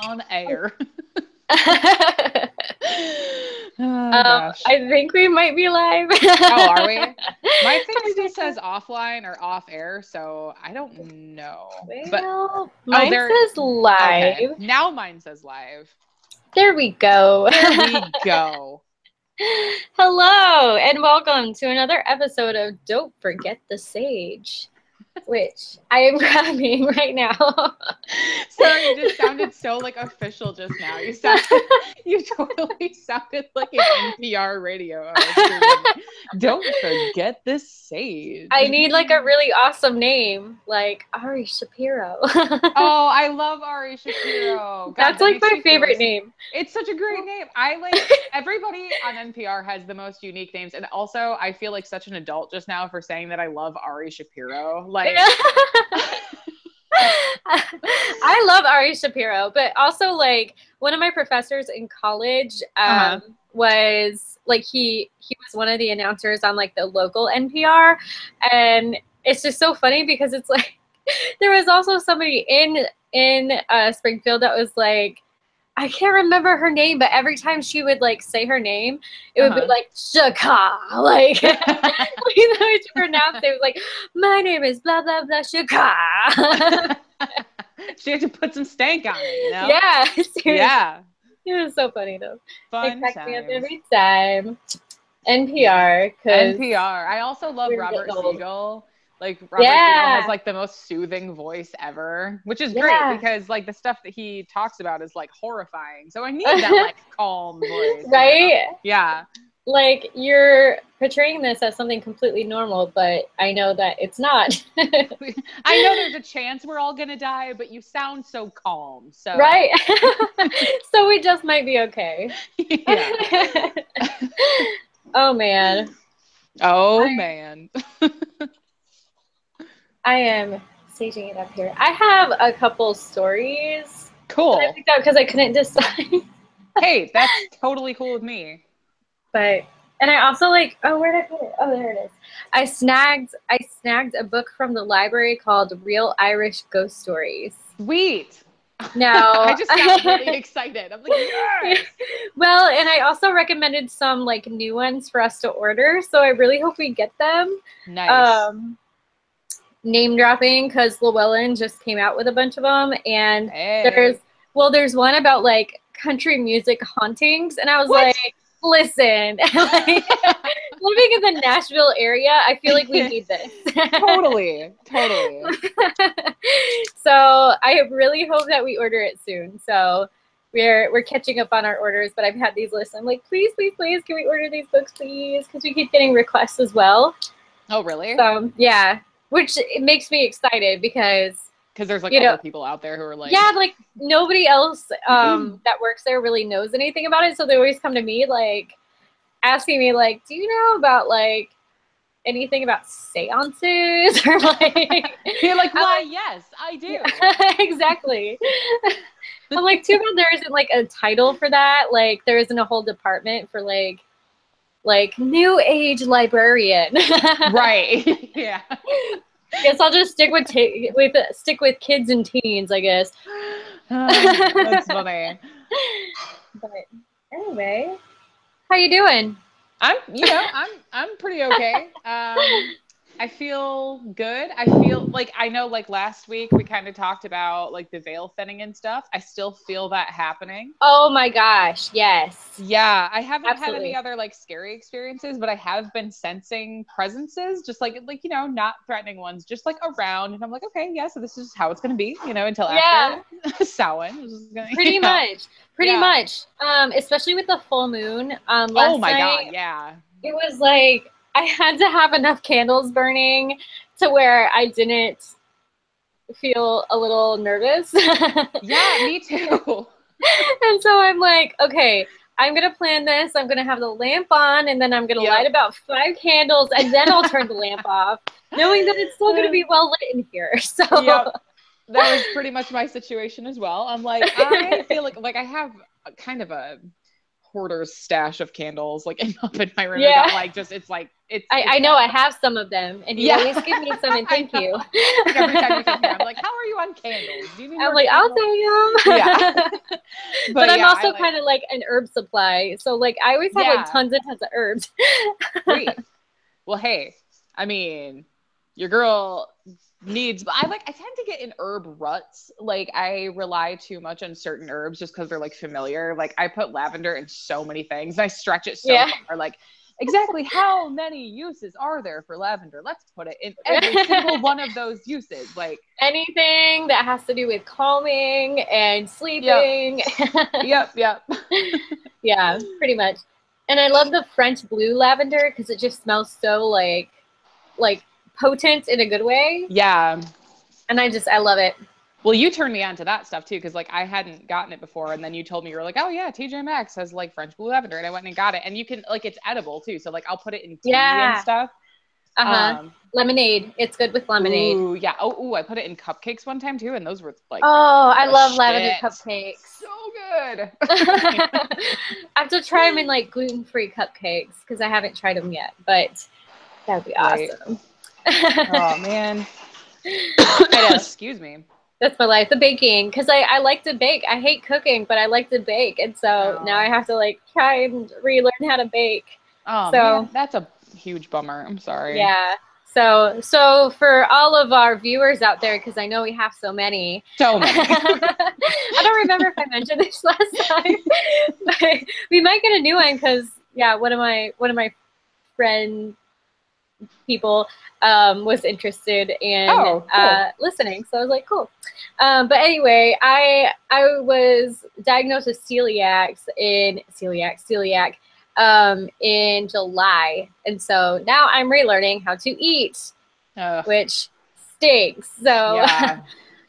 on air. Oh, gosh. I think we might be live. Oh, are we? My thing still says offline or off air, so I don't know. Well, mine says live. Okay. Now mine says live. There we go. There we go. Hello, and welcome to another episode of Don't Forget the Sage, which I am grabbing right now. Sorry, it just sounded so like official just now. You totally sounded like an NPR radio host. Don't forget the sage. I need like a really awesome name, like Ari Shapiro. Oh, I love Ari Shapiro. God, that's like my favorite name. It's such a great name. I like everybody on NPR has the most unique names, and also I feel like such an adult just now for saying that I love Ari Shapiro. Like. I love Ari Shapiro, but also like one of my professors in college was like he was one of the announcers on like the local NPR, and it's just so funny because it's like there was also somebody in Springfield that was like, I can't remember her name, but every time she would like say her name, it would be like Shaka. Like we know how to pronounce it. It was like, my name is blah blah blah Shaka. She had to put some stank on it, you know? Yeah, seriously. Yeah. It was so funny though. Fun It cracks me up every time. NPR. I also love Robert Siegel. Like Robert Siegel has like the most soothing voice ever, which is great because like the stuff that he talks about is like horrifying. So I need that like calm voice. Right? You know? Yeah. Like you're portraying this as something completely normal, but I know that it's not. I know there's a chance we're all gonna die, but you sound so calm. So right. So we just might be okay. Yeah. Oh man. Oh man. I am staging it up here. I have a couple stories. Cool. I picked out because I couldn't decide. Hey, that's totally cool with me. But and I also like, oh, where did I put it? Oh, there it is. I snagged a book from the library called Real Irish Ghost Stories. Sweet. Now I just got really excited. I'm like, yes! Well, and I also recommended some like new ones for us to order, so I really hope we get them. Nice. Name dropping because Llewellyn just came out with a bunch of them, and there's one about like country music hauntings, and I was like, listen, like, living in the Nashville area, I feel like we need this. Totally. So I really hope that we order it soon. So we're catching up on our orders, but I've had these lists. I'm like, please, can we order these books, please? Because we keep getting requests as well. Oh, really? So yeah, which it makes me excited because there's like other people out there who are like, yeah, like nobody else that works there really knows anything about it, so they always come to me like asking me like, do you know about like anything about seances or like you're like, why yes I do. Yeah, exactly. I'm like, too bad there isn't like a title for that, like there isn't a whole department for like new age librarian. Right. Yeah. Guess I'll just stick with kids and teens, I guess. That's funny. But anyway, how you doing? I'm pretty okay. I feel good. I feel like, I know like last week we kind of talked about like the veil thinning and stuff. I still feel that happening. Oh my gosh, yes. Yeah, I haven't had any other like scary experiences, but I have been sensing presences, just like not threatening ones, just like around, and I'm like, okay, yeah, so this is how it's gonna be, until after Samhain. Pretty much. Especially with the full moon. Last oh my night, god, yeah. It was like I had to have enough candles burning to where I didn't feel a little nervous. Yeah, me too. And so I'm like, okay, I'm going to plan this. I'm going to have the lamp on, and then I'm going to light about 5 candles, and then I'll turn the lamp off, knowing that it's still going to be well lit in here. So that was pretty much my situation as well. I'm like, I feel like I have kind of a hoarder's stash of candles like up in my room. Yeah. I know I have some of them, and you always give me some, and thank you. Like every time you come here, I'm like, how are you on candles? Do you need I'm like, I'll tell you. Yeah. But I'm also kind of like an herb supply. So like I always have like tons and tons of herbs. Great. Well, hey, I mean, your girl needs, but I tend to get in herb ruts. Like I rely too much on certain herbs just because they're like familiar. Like I put lavender in so many things. And I stretch it so far. Like exactly how many uses are there for lavender? Let's put it in every single one of those uses. Like anything that has to do with calming and sleeping. Yep. Yeah, pretty much. And I love the French blue lavender because it just smells so like potent in a good way. Yeah. And I love it. Well, you turned me on to that stuff too, because like I hadn't gotten it before, and then you told me, you were like, oh yeah, TJ Maxx has like French blue lavender, and I went and got it, and you can like it's edible too, so like I'll put it in tea and stuff. Lemonade, it's good with lemonade. Ooh, yeah. Oh, I put it in cupcakes one time too, and those were like I love lavender cupcakes. So good. I have to try them in like gluten-free cupcakes because I haven't tried them yet, but that'd be awesome. Oh man. Excuse me. That's my life, the baking, because I like to bake. I hate cooking, but I like to bake, and so now I have to like try and relearn how to bake. Oh, man, that's a huge bummer. I'm sorry. Yeah. So for all of our viewers out there, because I know we have so many. I don't remember if I mentioned this last time, but we might get a new one because one of my friend people was interested in listening, so I was like, cool. But anyway, I was diagnosed with celiac in July, and so now I'm relearning how to eat, which stinks. So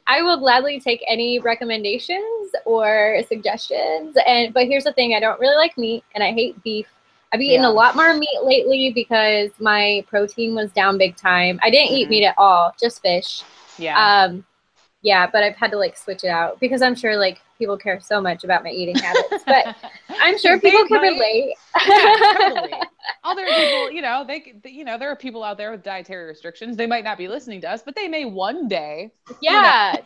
I will gladly take any recommendations or suggestions. But here's the thing: I don't really like meat, and I hate beef. I've eaten a lot more meat lately because my protein was down big time. I didn't eat meat at all, just fish. But I've had to like switch it out because I'm sure like people care so much about my eating habits. But I'm sure people can relate. Yeah, totally. Other people, there are people out there with dietary restrictions. They might not be listening to us, but they may one day. Yeah.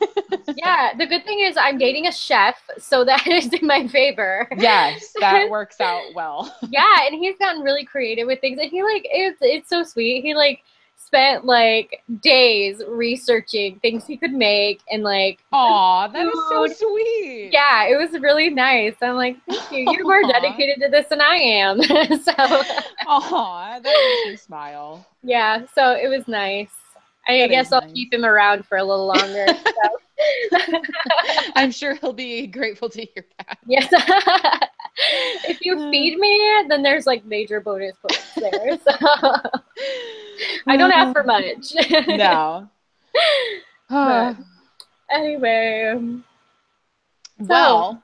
Yeah. The good thing is I'm dating a chef, so that is in my favor. Yes, that works out well. Yeah, and he's gotten really creative with things, and he like it's so sweet. He like spent like days researching things he could make and like that is so sweet. Yeah, it was really nice. I'm like, thank you. You're more dedicated to this than I am. So that makes me smile. Yeah, so it was nice. I guess I'll keep him around for a little longer. So. I'm sure he'll be grateful to hear that. Yes. If you feed me, then there's like major bonus points there. So I don't ask for much. No. But anyway. Well.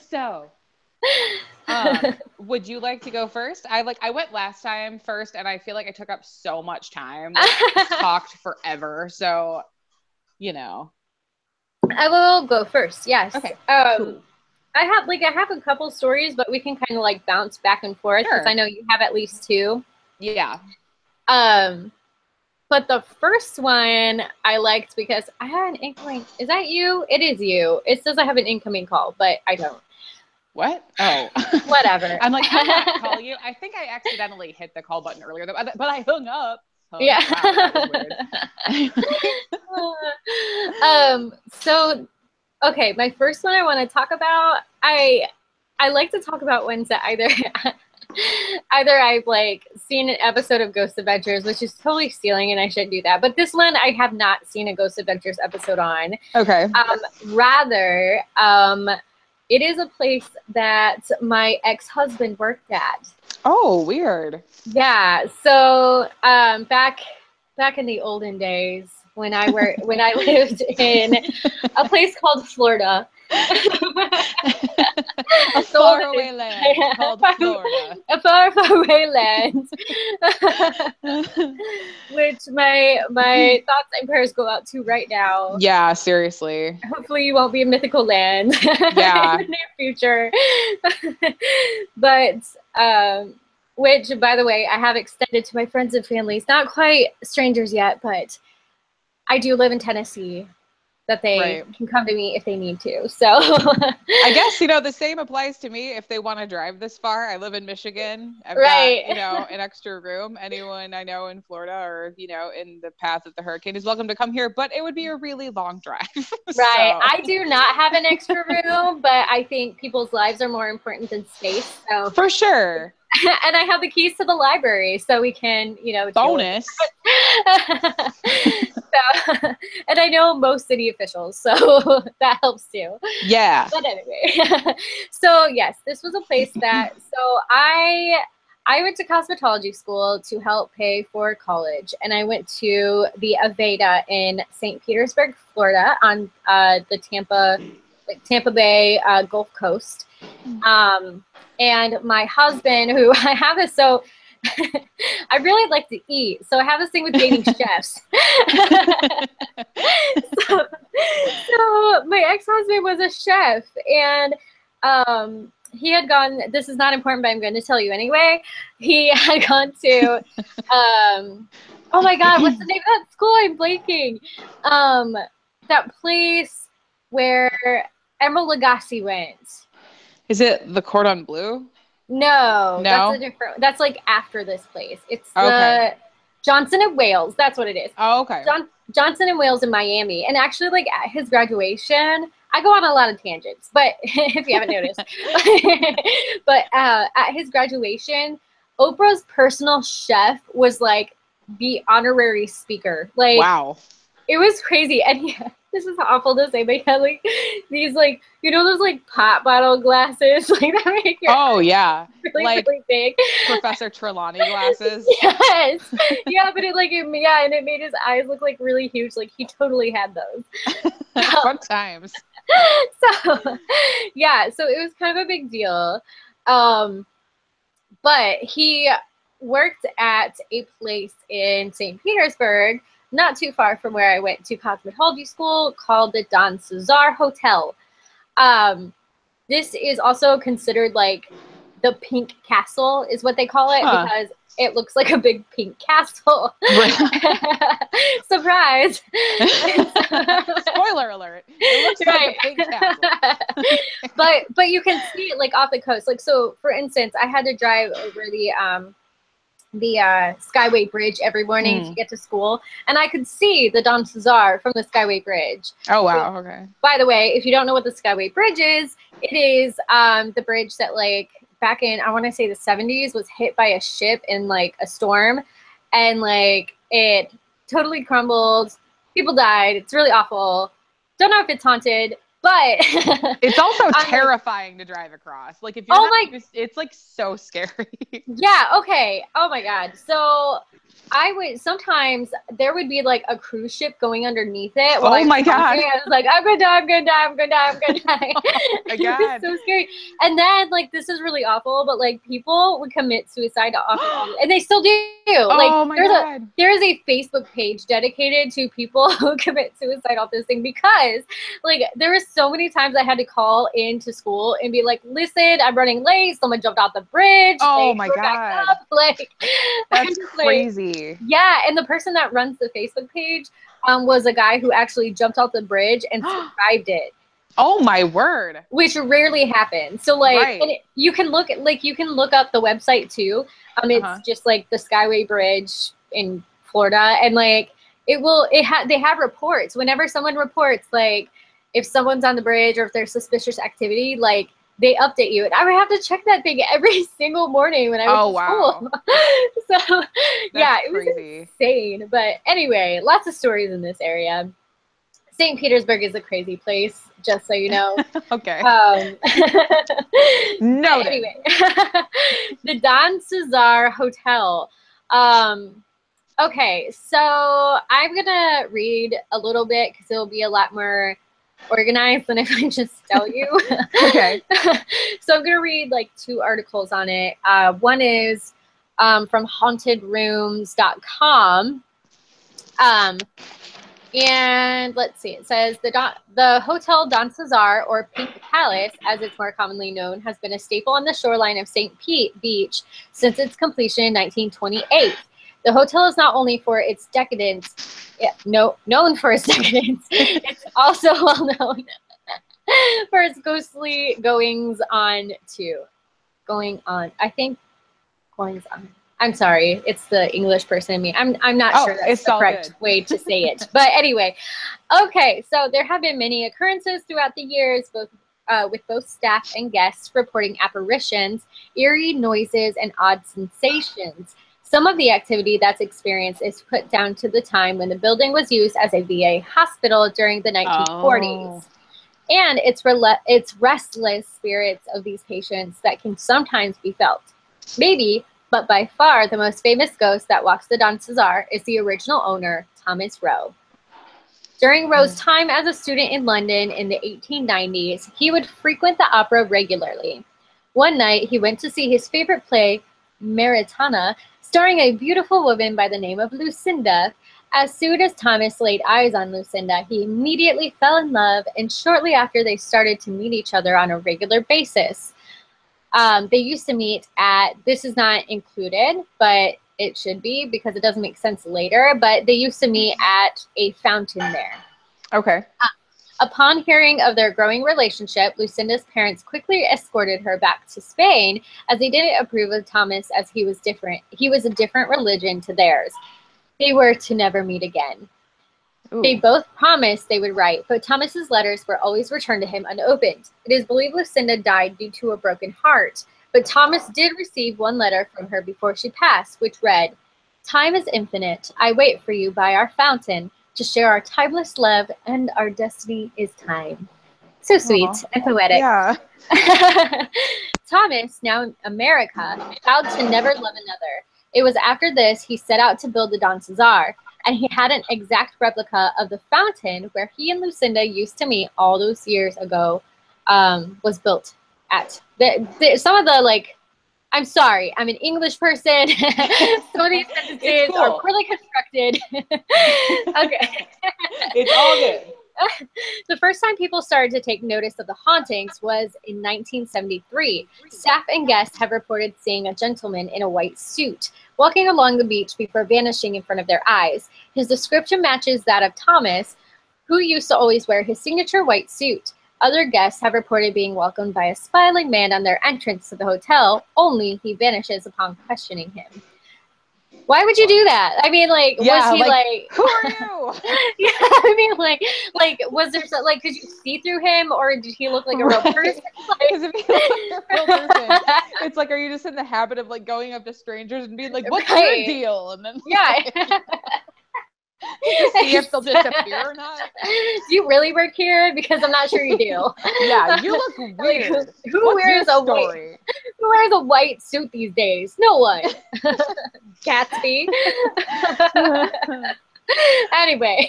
So. Would you like to go first? I went last time first, and I feel like I took up so much time. Like, talked forever. So, I will go first. Yes. Okay. Cool. I have a couple stories, but we can kind of like bounce back and forth because I know you have at least two. Yeah. But the first one I liked because I had an inkling. Is that you? It is you. It says I have an incoming call, but I don't. What? Oh. Whatever. I'm like, I'm not calling you. I think I accidentally hit the call button earlier, but I hung up. Yeah. Wow, that was weird. So, okay, my first one I want to talk about, I like to talk about ones that either I've like seen an episode of Ghost Adventures, which is totally stealing, and I shouldn't do that. But this one I have not seen a Ghost Adventures episode on. Okay. Rather, it is a place that my ex-husband worked at. Oh, weird. Yeah. So back in the olden days when I lived in a place called Florida. A faraway land called Florida. A faraway land. Which my thoughts and prayers go out to right now. Yeah, seriously. Hopefully you won't be a mythical land yeah. in the near future. But which, by the way, I have extended to my friends and families. Not quite strangers yet, but I do live in Tennessee. that they can come to me if they need to. So I guess, the same applies to me if they want to drive this far. I live in Michigan. I've got, an extra room. Anyone I know in Florida or, in the path of the hurricane is welcome to come here, but it would be a really long drive. Right. I do not have an extra room, but I think people's lives are more important than space. So for sure. And I have the keys to the library, so we can, bonus. And I know most city officials, so that helps too. Yeah. But anyway, so yes, this was a place that, so I went to cosmetology school to help pay for college, and I went to the Aveda in St. Petersburg, Florida, on the Tampa Bay Gulf Coast. And my husband, who I have this, so I really like to eat. So I have this thing with dating chefs. so my ex-husband was a chef, and he had gone, this is not important, but I'm going to tell you anyway. He had gone to, oh my God, what's the name of that school? I'm blanking. That place where Emeril Lagasse went. Is it the Cordon Bleu? No, that's a different. That's like after this place. It's the Johnson and Wales. That's what it is. Oh, okay. Johnson and Wales in Miami. And actually, like at his graduation, I go on a lot of tangents, but if you haven't noticed, but at his graduation, Oprah's personal chef was like the honorary speaker. Like, wow, it was crazy. And this is awful to say, but he had like these like, those like pop bottle glasses like that make your eyes really, like really big. Professor Trelawney glasses. Yes. Yeah, but and it made his eyes look like really huge. Like he totally had those. Fun times. So yeah, so it was kind of a big deal. But he worked at a place in St. Petersburg, not too far from where I went to cosmetology school, called the Don Cesar Hotel. This is also considered like the Pink Castle is what they call it because it looks like a big pink castle. Surprise! Spoiler alert! It looks like a pink castle. but you can see it like off the coast. Like so, for instance, I had to drive over the Skyway Bridge every morning to get to school, and I could see the Don Cesar from the Skyway Bridge. Oh wow! Okay. By the way, if you don't know what the Skyway Bridge is, it is the bridge that like back in, I want to say the 70s, was hit by a ship in like a storm, and like it totally crumbled. People died. It's really awful. Don't know if it's haunted. But it's also terrifying to drive across. Like if you're it's like so scary. Yeah, okay. Oh my God. So I would sometimes there would be like a cruise ship going underneath it. Oh my God. I was like, I'm gonna die, I'm gonna die, I'm gonna die, I'm gonna die. Oh my God. It was so scary. And then like this is really awful, but like people would commit suicide often, and they still do. Like oh my God. There is a Facebook page dedicated to people who commit suicide off this thing, because like there was so many times I had to call into school and be like, listen, I'm running late, someone jumped off the bridge. Oh my God. Like that's crazy. Yeah, and the person that runs the Facebook page was a guy who actually jumped off the bridge and survived it. Oh my word. Which rarely happens. So like and you can look up the website too. It's just like the Skyway Bridge in Florida, and like they have reports whenever someone reports, like if someone's on the bridge or if there's suspicious activity, like they update you. And I would have to check that thing every single morning when I went to school. So yeah, it was insane. But anyway, lots of stories in this area. St. Petersburg is a crazy place, just so you know. Okay. Noted. Anyway, the Don Cesar Hotel. Okay, so I'm gonna read a little bit because it'll be a lot more organized than if I just tell you. Okay. So I'm gonna read like 2 articles on it. One is from hauntedrooms.com. And let's see, it says the Hotel Don Cesar, or Pink Palace, as it's more commonly known, has been a staple on the shoreline of St. Pete Beach since its completion in 1928. The hotel is not only for its decadence, known for its decadence, it's also well known for its ghostly goings on too. Going on. I think goings on. I'm sorry, it's the English person in me. I'm not sure that's the correct way to say it. But anyway, okay, so there have been many occurrences throughout the years, both with both staff and guests reporting apparitions, eerie noises, and odd sensations. Some of the activity that's experienced is put down to the time when the building was used as a VA hospital during the 1940s. And it's restless spirits of these patients that can sometimes be felt. Maybe, but by far the most famous ghost that walks the Don Cesar is the original owner, Thomas Rowe. During Rowe's time as a student in London in the 1890s, he would frequent the opera regularly. One night, he went to see his favorite play, Maritana, starring a beautiful woman by the name of Lucinda. As soon as Thomas laid eyes on Lucinda, he immediately fell in love, and shortly after they started to meet each other on a regular basis. They used to meet at, this is not included, but it should be because it doesn't make sense later, but they used to meet at a fountain there. Okay. Upon hearing of their growing relationship, Lucinda's parents quickly escorted her back to Spain as they didn't approve of Thomas as he was different. He was a different religion to theirs. They were to never meet again. Ooh. They both promised they would write, but Thomas's letters were always returned to him unopened. It is believed Lucinda died due to a broken heart, but Thomas did receive one letter from her before she passed, which read, "Time is infinite. I wait for you by our fountain to share our timeless love, and our destiny is time." So sweet and poetic. Yeah. Thomas, now in America, vowed to never love another. It was after this he set out to build the Don Cesar, and he had an exact replica of the fountain where he and Lucinda used to meet all those years ago, was built at. Some of the, like, I'm sorry, I'm an English person. Some of these sentences are poorly constructed. Okay. It's all good. The first time people started to take notice of the hauntings was in 1973. Staff and guests have reported seeing a gentleman in a white suit walking along the beach before vanishing in front of their eyes. His description matches that of Thomas, who used to always wear his signature white suit. Other guests have reported being welcomed by a smiling man on their entrance to the hotel, only he vanishes upon questioning him. Why would you do that? I mean, like, was he like, who are you? Yeah, I mean, like, was there could you see through him, or did he look like a real person? Because if he looked like a real person, it's like, are you just in the habit of like going up to strangers and being like, "What's your deal?" And then to see if they'll disappear or not. Do you really work here? Because I'm not sure you do. Yeah, you look weird. Like, who wears a white suit these days? No one. Gatsby. Anyway,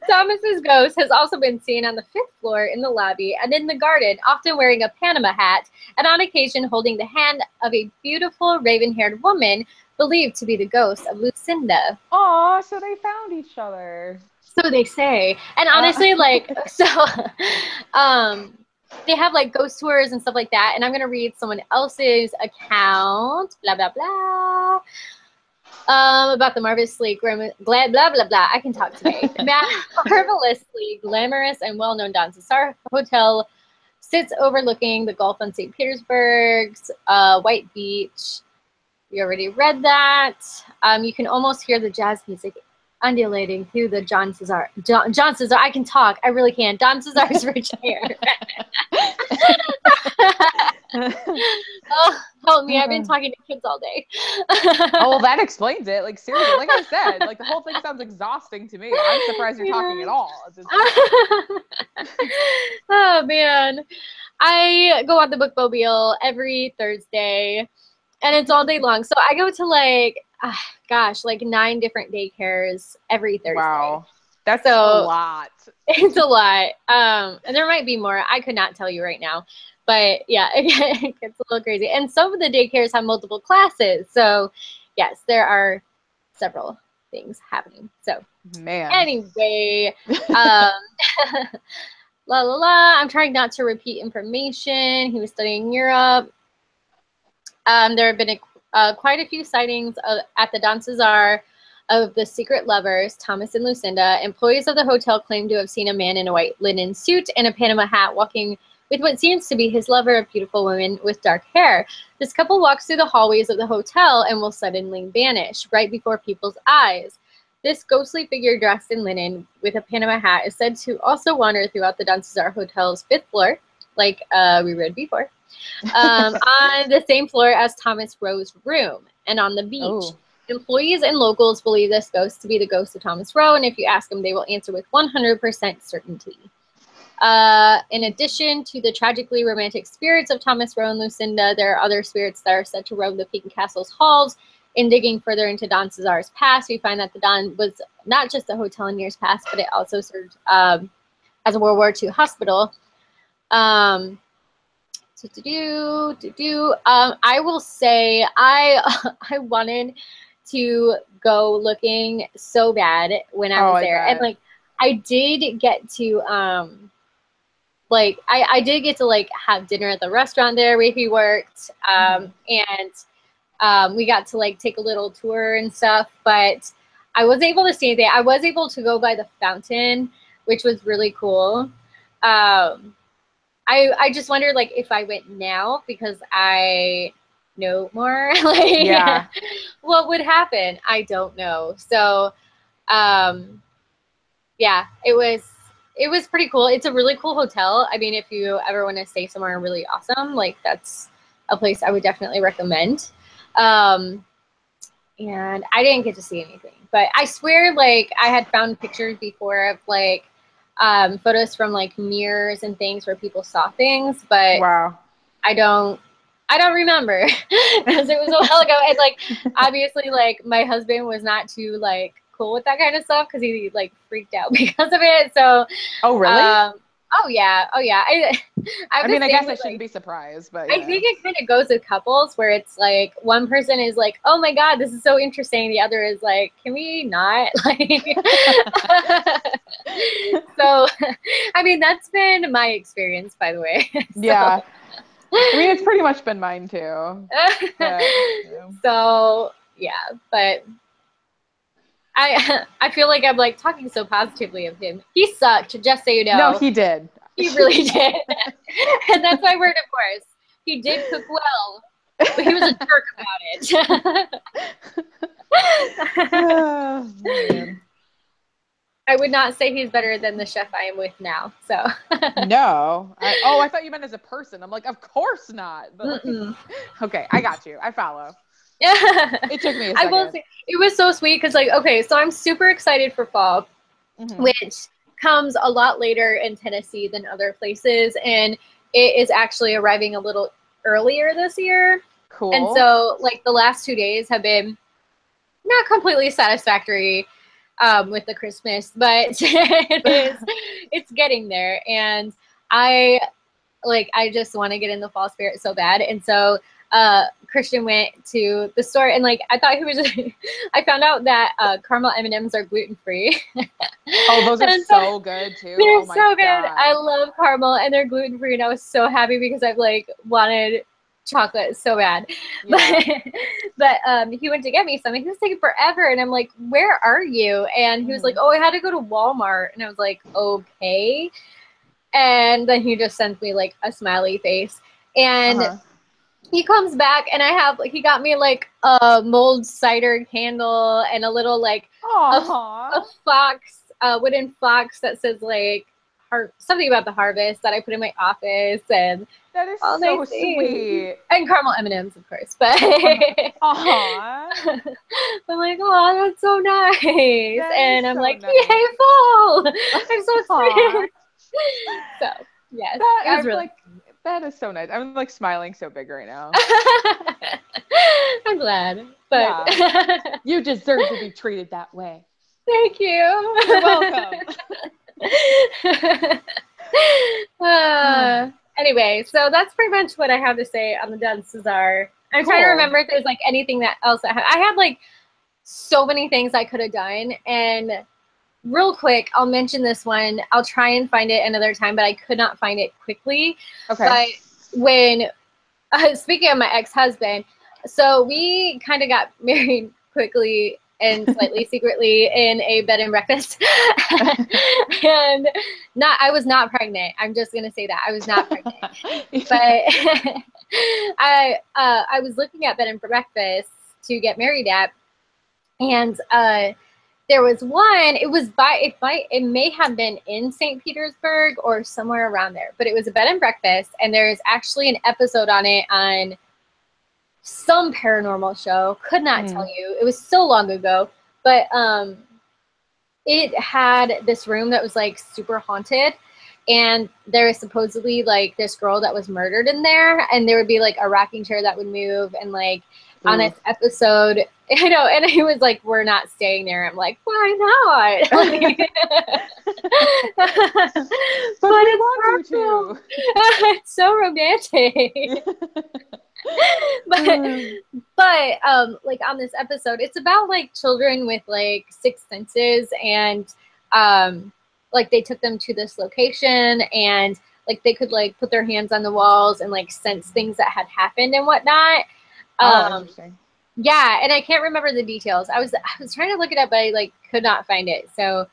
Thomas's ghost has also been seen on the 5th floor in the lobby and in the garden, often wearing a Panama hat and on occasion holding the hand of a beautiful raven-haired woman believed to be the ghost of Lucinda. Aw, so they found each other. So they say. And honestly, they have like ghost tours and stuff like that. And I'm going to read someone else's account, blah, blah, blah, about the marvelously blah, blah, blah, blah. I can talk today. Marvelously glamorous and well-known Don Cesar Hotel sits overlooking the Gulf on St. Petersburg's White Beach. We already read that. You can almost hear the jazz music undulating through the John Cesar. I can talk. I really can. Don Cesar's rich hair. Oh, help me. I've been talking to kids all day. Oh, well, that explains it. Like, seriously, like I said, like the whole thing sounds exhausting to me. I'm surprised you're talking at all. Oh, man. I go on the bookmobile every Thursday. And it's all day long. So I go to like 9 different daycares every Thursday. Wow. That's a lot. It's a lot. And there might be more. I could not tell you right now. But yeah, it gets a little crazy. And some of the daycares have multiple classes. So yes, there are several things happening. So anyway, la la la. I'm trying not to repeat information. He was studying Europe. There have been quite a few sightings at the Don Cesar of the secret lovers, Thomas and Lucinda. Employees of the hotel claim to have seen a man in a white linen suit and a Panama hat walking with what seems to be his lover, a beautiful woman with dark hair. This couple walks through the hallways of the hotel and will suddenly vanish right before people's eyes. This ghostly figure dressed in linen with a Panama hat is said to also wander throughout the Don Cesar Hotel's 5th floor, like we read before, on the same floor as Thomas Rowe's room and on the beach. Oh. Employees and locals believe this ghost to be the ghost of Thomas Rowe, and if you ask them, they will answer with 100% certainty. In addition to the tragically romantic spirits of Thomas Rowe and Lucinda, there are other spirits that are said to roam the Pekin Castle's halls. In digging further into Don Cesar's past, we find that the Don was not just a hotel in years past, but it also served as a World War II hospital. I will say I wanted to go looking so bad when I was there, and like I did get to I did get to like have dinner at the restaurant there where he worked, and we got to like take a little tour and stuff, but I wasn't able to see anything. I was able to go by the fountain, which was really cool. I just wondered like if I went now because I know more, like what would happen? I don't know. So yeah, it was pretty cool. It's a really cool hotel. I mean, if you ever want to stay somewhere really awesome, like that's a place I would definitely recommend. And I didn't get to see anything, but I swear like I had found pictures before of like photos from like mirrors and things where people saw things, but wow. I don't remember because it was a while ago. And like, obviously like my husband was not too like cool with that kind of stuff because he like freaked out because of it. So, oh really? Oh yeah. I mean, I guess I shouldn't be surprised, but yeah. I think it kind of goes with couples where it's like one person is like, "Oh my God, this is so interesting." The other is like, "Can we not?" Like, so, I mean, that's been my experience, by the way. So. Yeah. I mean, it's pretty much been mine too. But, So yeah, but I feel like I'm like talking so positively of him. He sucked, just so you know. No, he did. He really did. And that's my word, of course. He did cook well, but he was a jerk about it. Oh, man. I would not say he's better than the chef I am with now. So no. I thought you meant as a person. I'm like, of course not. But okay, I got you. I follow. Yeah. It took me a second. I will say, it was so sweet because like, okay, so I'm super excited for fall, which comes a lot later in Tennessee than other places, and it is actually arriving a little earlier this year. Cool. And so like the last 2 days have been not completely satisfactory with the Christmas, but it's getting there, and I just want to get in the fall spirit so bad. And so Christian went to the store, and like I thought he was I found out that caramel M&Ms are gluten-free. Oh, those are so good too. They're oh my so good. God. I love caramel, and they're gluten-free, and I was so happy because I've like wanted chocolate so bad. Yeah. But he went to get me some, and he was taking forever, and I'm like, where are you? And he was like, oh, I had to go to Walmart. And I was like, okay. And then he just sent me like a smiley face, and he comes back, and he got me like a mulled cider candle and a little like a fox, wooden fox that says like something about the harvest that I put in my office, and that is so sweet. And caramel M&Ms, of course, but I'm like, oh, that's so nice, and I'm so like, nice. Yay, fall! I'm so excited. So yes, it was really like, that is so nice. I'm like smiling so big right now. I'm glad, but you deserve to be treated that way. Thank you. You're welcome. Anyway, so that's pretty much what I have to say on the Don Cesar. I'm trying to remember if there's like anything that else I had like so many things I could have done, and real quick, I'll mention this one. I'll try and find it another time, but I could not find it quickly. Okay. But when speaking of my ex-husband, So we kind of got married quickly and slightly secretly in a bed and breakfast. And I was not pregnant. I'm just going to say that. I was not pregnant. But I was looking at bed and breakfast to get married at. And there was one, it may have been in St. Petersburg or somewhere around there, but it was a bed and breakfast. And there's actually an episode on it on some paranormal show. Could not tell you. It was so long ago, but it had this room that was like super haunted, and there was supposedly like this girl that was murdered in there, and there would be like a rocking chair that would move, and like on this episode, you know, and it was like, we're not staying there. I'm like, why not? Like, but it's to. It's so romantic. but like on this episode, it's about like children with like sixth senses, and like they took them to this location, and like they could like put their hands on the walls and like sense things that had happened and whatnot. Interesting. Yeah, and I can't remember the details. I was trying to look it up, but I like could not find it. So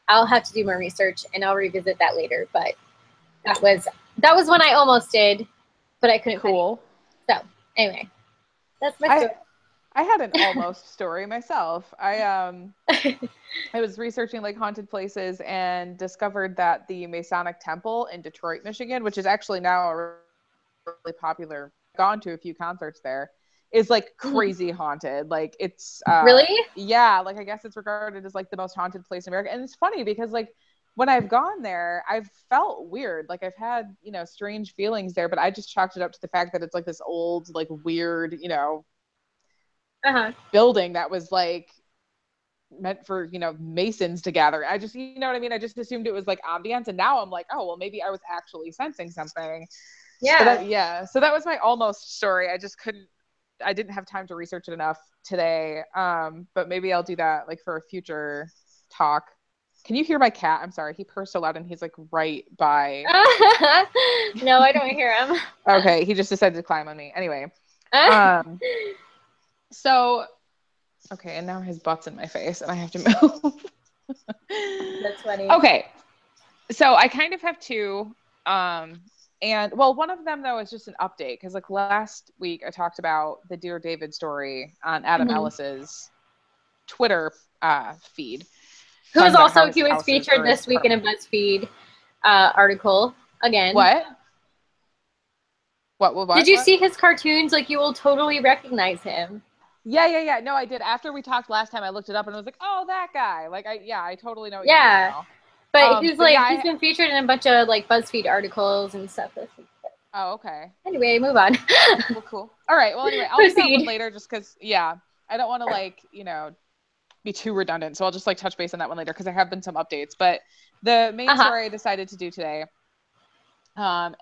I'll have to do more research and I'll revisit that later. But that was one I almost did, but I couldn't find it. So anyway, that's my story. I had an almost story myself. I was researching like haunted places and discovered that the Masonic Temple in Detroit, Michigan, which is actually now a really popular, gone to a few concerts there, is like crazy haunted. Like it's really? Yeah, like I guess it's regarded as like the most haunted place in America. And it's funny because like when I've gone there, I've felt weird. Like I've had, you know, strange feelings there, but I just chalked it up to the fact that it's like this old, like weird, you know, building that was like meant for, you know, Masons to gather. I just, you know what I mean? I just assumed it was like ambience. And now I'm like, oh, well, maybe I was actually sensing something. Yeah. So that was my almost story. I didn't have time to research it enough today. But maybe I'll do that like for a future talk. Can you hear my cat? I'm sorry. He purrs so loud and he's like right by. No, I don't hear him. Okay. He just decided to climb on me. Anyway. So, okay. And now his butt's in my face and I have to move. That's funny. Okay. So I kind of have two. And well, one of them though is just an update because like last week I talked about the Dear David story on Adam Ellis's Twitter feed. He was featured this week in a BuzzFeed article again. What? Did you see his cartoons? Like you will totally recognize him. Yeah. No, I did. After we talked last time, I looked it up and I was like, oh, that guy. Like I totally know what you mean now. But he's been featured in a bunch of like BuzzFeed articles and stuff this week. Oh, okay. Anyway, move on. Well, cool. All right. Well, anyway, I'll do that one later just because, I don't want to like, you know, be too redundant. So I'll just like touch base on that one later because there have been some updates. But the main story I decided to do today, and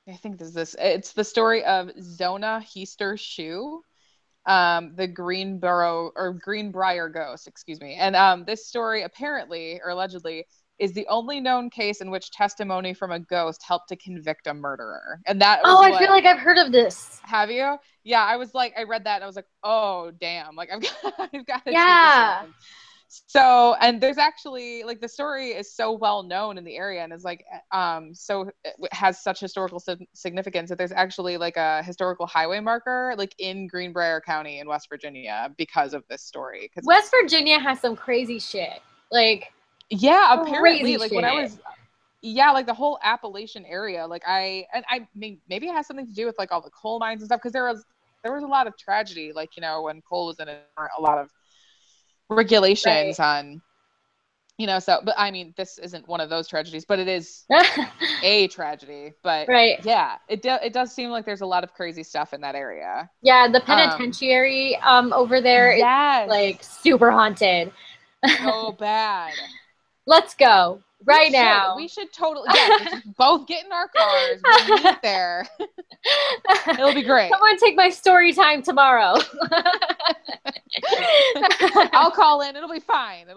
it's the story of Zona Heaster Shoe. The Greenbrier ghost, excuse me. And this story apparently or allegedly is the only known case in which testimony from a ghost helped to convict a murderer. And that I feel like I've heard of this. Have you? Yeah, I was like, I read that and I was like, oh damn, like I've got to do this one. So, and there's actually like the story is so well known in the area and is like so it has such historical significance that there's actually like a historical highway marker like in Greenbrier County in West Virginia because of this story. West Virginia has some crazy shit. Like apparently like when I was like the whole Appalachian area, like I mean maybe it has something to do with like all the coal mines and stuff because there was a lot of tragedy, like, you know, when coal was in it, a lot of regulations on, you know, so, but I mean, this isn't one of those tragedies, but it is a tragedy, but it does seem like there's a lot of crazy stuff in that area. Yeah. The penitentiary over there is like super haunted. So bad. Let's go now. We should totally, both get in our cars. We'll meet there. It'll be great. Someone take my story time tomorrow. I'll call in. It'll be fine. Anyway.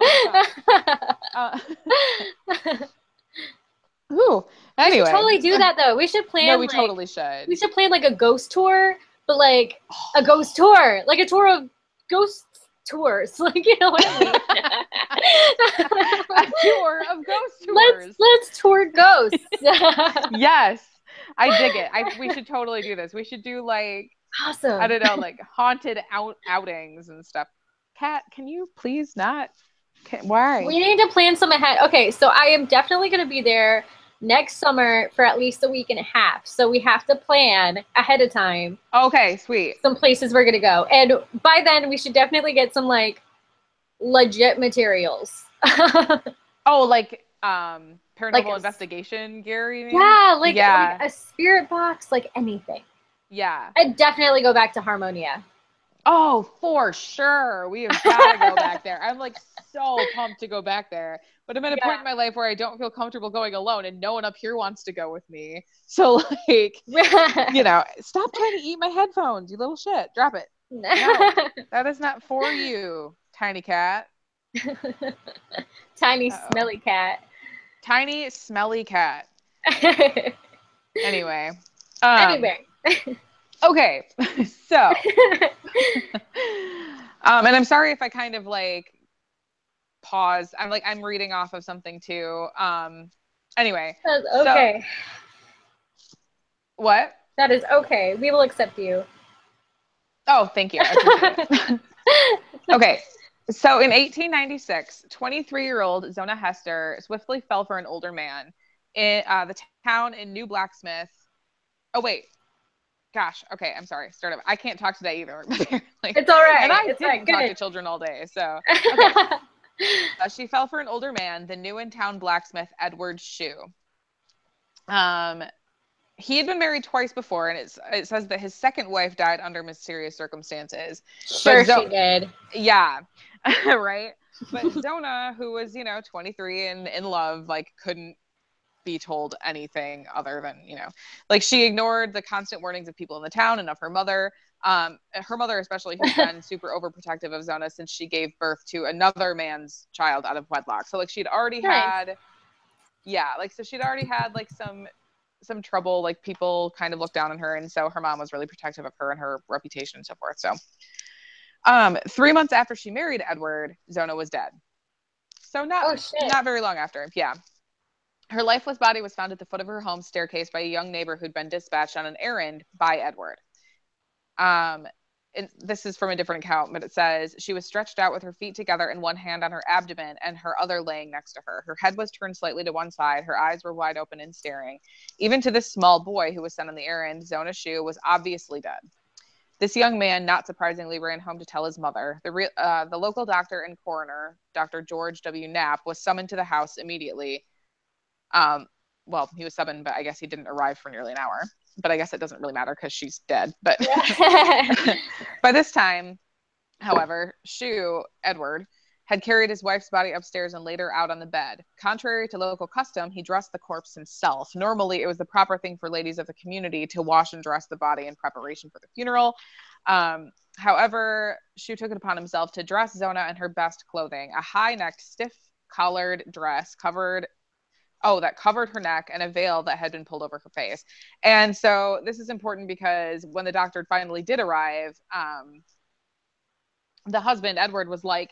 We should totally do that though. We should plan. No, we totally should. We should plan like a ghost tour but like a ghost tour, like a tour of ghost tours, like, you know what I mean? A tour of ghost tours. Let's tour ghosts. Yes, I dig it. We should totally do this. We should do like, awesome. I don't know, like haunted outings and stuff. Kat, can you please not? Why? We need to plan some ahead. Okay, so I am definitely going to be there next summer for at least a week and a half. So we have to plan ahead of time. Okay, sweet. Some places we're going to go. And by then we should definitely get some like legit materials. Oh, like paranormal investigation gear, you mean? Yeah, like a spirit box, like anything. Yeah. I'd definitely go back to Harmonia. Oh, for sure. We have got to go back there. I'm like so pumped to go back there. But I'm at a point in my life where I don't feel comfortable going alone, and no one up here wants to go with me. So like, you know, stop trying to eat my headphones, you little shit. Drop it. No, that is not for you, tiny cat. Tiny smelly cat. Tiny smelly cat. Anyway. Okay, so, and I'm sorry if I kind of like pause. I'm reading off of something too. Anyway. That's okay. So, what? That is okay. We will accept you. Oh, thank you. I appreciate it. Okay. So in 1896, 23-year-old Zona Hester swiftly fell for an older man in the town in New Blacksmith. Oh, wait. Gosh, okay, I'm sorry. Start up. I can't talk today either. It's all right. And I didn't talk to children all day, so. Okay. She fell for an older man, the new in town blacksmith, Edward Shue. He had been married twice before, and it says that his second wife died under mysterious circumstances. Sure, she did. Yeah, right? But Zona, who was, 23 and in love, like, couldn't be told anything other than, like, she ignored the constant warnings of people in the town and of her mother. Her mother especially, who's been super overprotective of Zona since she gave birth to another man's child out of wedlock. So like she'd already had like some trouble, like people kind of looked down on her, and so her mom was really protective of her and her reputation and so forth. So 3 months after she married Edward, Zona was dead. So not very long after. Yeah. Her lifeless body was found at the foot of her home staircase by a young neighbor who'd been dispatched on an errand by Edward. And this is from a different account, but it says she was stretched out with her feet together and one hand on her abdomen and her other laying next to her. Her head was turned slightly to one side. Her eyes were wide open and staring. Even to this small boy who was sent on the errand, Zona Shue was obviously dead. This young man, not surprisingly, ran home to tell his mother. The local doctor and coroner, Dr. George W. Knapp, was summoned to the house immediately. Well, he was summoned, but I guess he didn't arrive for nearly an hour. But I guess it doesn't really matter because she's dead. But by this time, however, Edward, had carried his wife's body upstairs and laid her out on the bed. Contrary to local custom, he dressed the corpse himself. Normally, it was the proper thing for ladies of the community to wash and dress the body in preparation for the funeral. However, Shue took it upon himself to dress Zona in her best clothing, a high-necked, stiff-collared dress that covered her neck, and a veil that had been pulled over her face. And so this is important because when the doctor finally did arrive, the husband, Edward, was like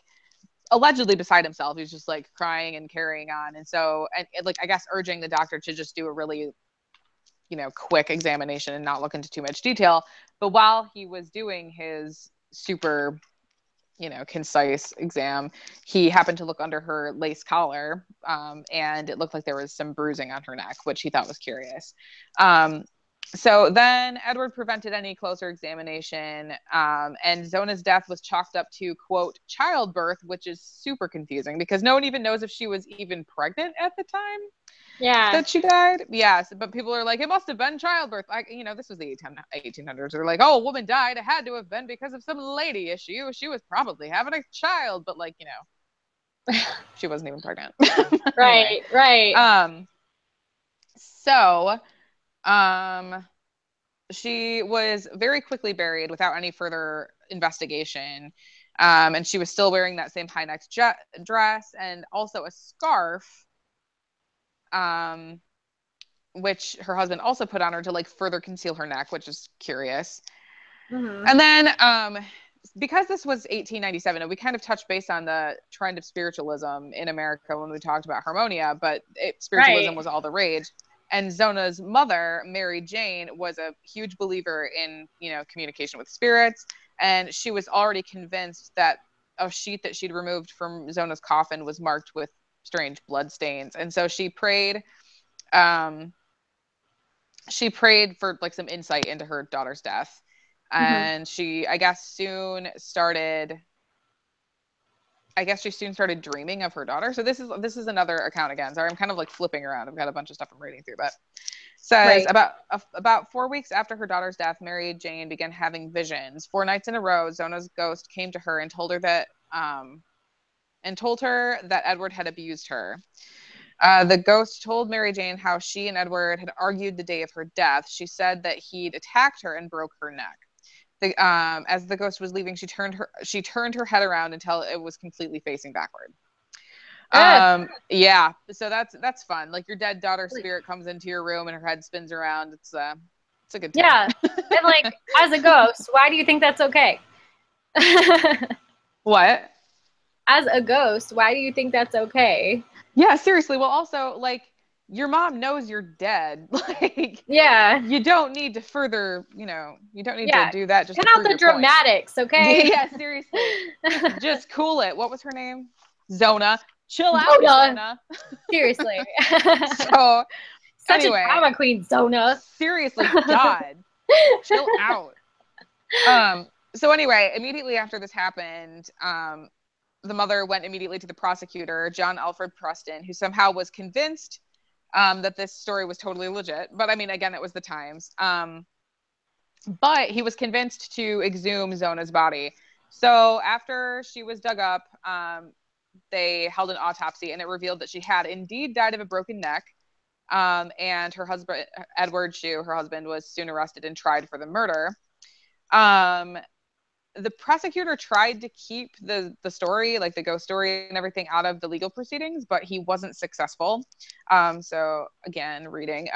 allegedly beside himself. He was just like crying and carrying on. And so, I guess urging the doctor to just do a really, quick examination and not look into too much detail. But while he was doing his super concise exam, he happened to look under her lace collar, and it looked like there was some bruising on her neck, which he thought was curious. So then Edward prevented any closer examination, and Zona's death was chalked up to, quote, childbirth, which is super confusing because no one even knows if she was even pregnant at the time. Yeah. That she died. Yes. But people are like, it must have been childbirth. This was the 1800s. They're like, oh, a woman died. It had to have been because of some lady issue. She was probably having a child, but she wasn't even pregnant. Right. Right. So, she was very quickly buried without any further investigation. And she was still wearing that same high-necked dress and also a scarf, which her husband also put on her to further conceal her neck, which is curious. And then because this was 1897, and we kind of touched base on the trend of spiritualism in America when we talked about Harmonia, but spiritualism was all the rage. And Zona's mother, Mary Jane, was a huge believer in, communication with spirits. And she was already convinced that a sheet that she'd removed from Zona's coffin was marked with strange blood stains. And so she prayed for like some insight into her daughter's death. And she, I guess she soon started dreaming of her daughter. So this is another account again. Sorry, I'm kind of like flipping around. I've got a bunch of stuff I'm reading through, but says about 4 weeks after her daughter's death, Mary Jane began having visions. 4 nights in a row, Zona's ghost came to her and told her that Edward had abused her. The ghost told Mary Jane how she and Edward had argued the day of her death. She said that he'd attacked her and broke her neck. As the ghost was leaving, she turned her head around until it was completely facing backward. Yeah, so that's fun. Like your dead daughter's spirit comes into your room and her head spins around. It's a good time. Yeah, and like as a ghost, why do you think that's okay? What? As a ghost, why do you think that's okay? Yeah, seriously. Well, also like your mom knows you're dead. Like, yeah, you don't need to further, you don't need to do that. Just cut out the dramatics, point. Okay? Yeah, seriously. Just cool it. What was her name? Zona. Chill out, Zona. Seriously. So, such a drama queen, Zona. Seriously, God, chill out. So anyway, immediately after this happened, the mother went immediately to the prosecutor, John Alfred Preston, who somehow was convinced that this story was totally legit. But I mean, again, it was the times. But he was convinced to exhume Zona's body. So after she was dug up, they held an autopsy, and it revealed that she had indeed died of a broken neck. And her husband, Edward Shue, her husband, was soon arrested and tried for the murder. The prosecutor tried to keep the story, like the ghost story and everything, out of the legal proceedings, but he wasn't successful. So again, reading.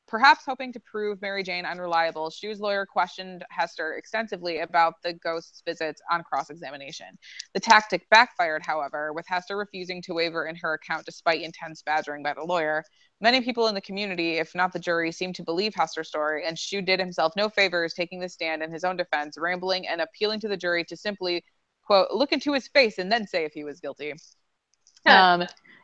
Perhaps hoping to prove Mary Jane unreliable, Shue's lawyer questioned Hester extensively about the ghost's visits on cross-examination. The tactic backfired, however, with Hester refusing to waver in her account despite intense badgering by the lawyer. Many people in the community, if not the jury, seemed to believe Hester's story, and Shue did himself no favors taking the stand in his own defense, rambling and appealing to the jury to simply, quote, look into his face and then say if he was guilty.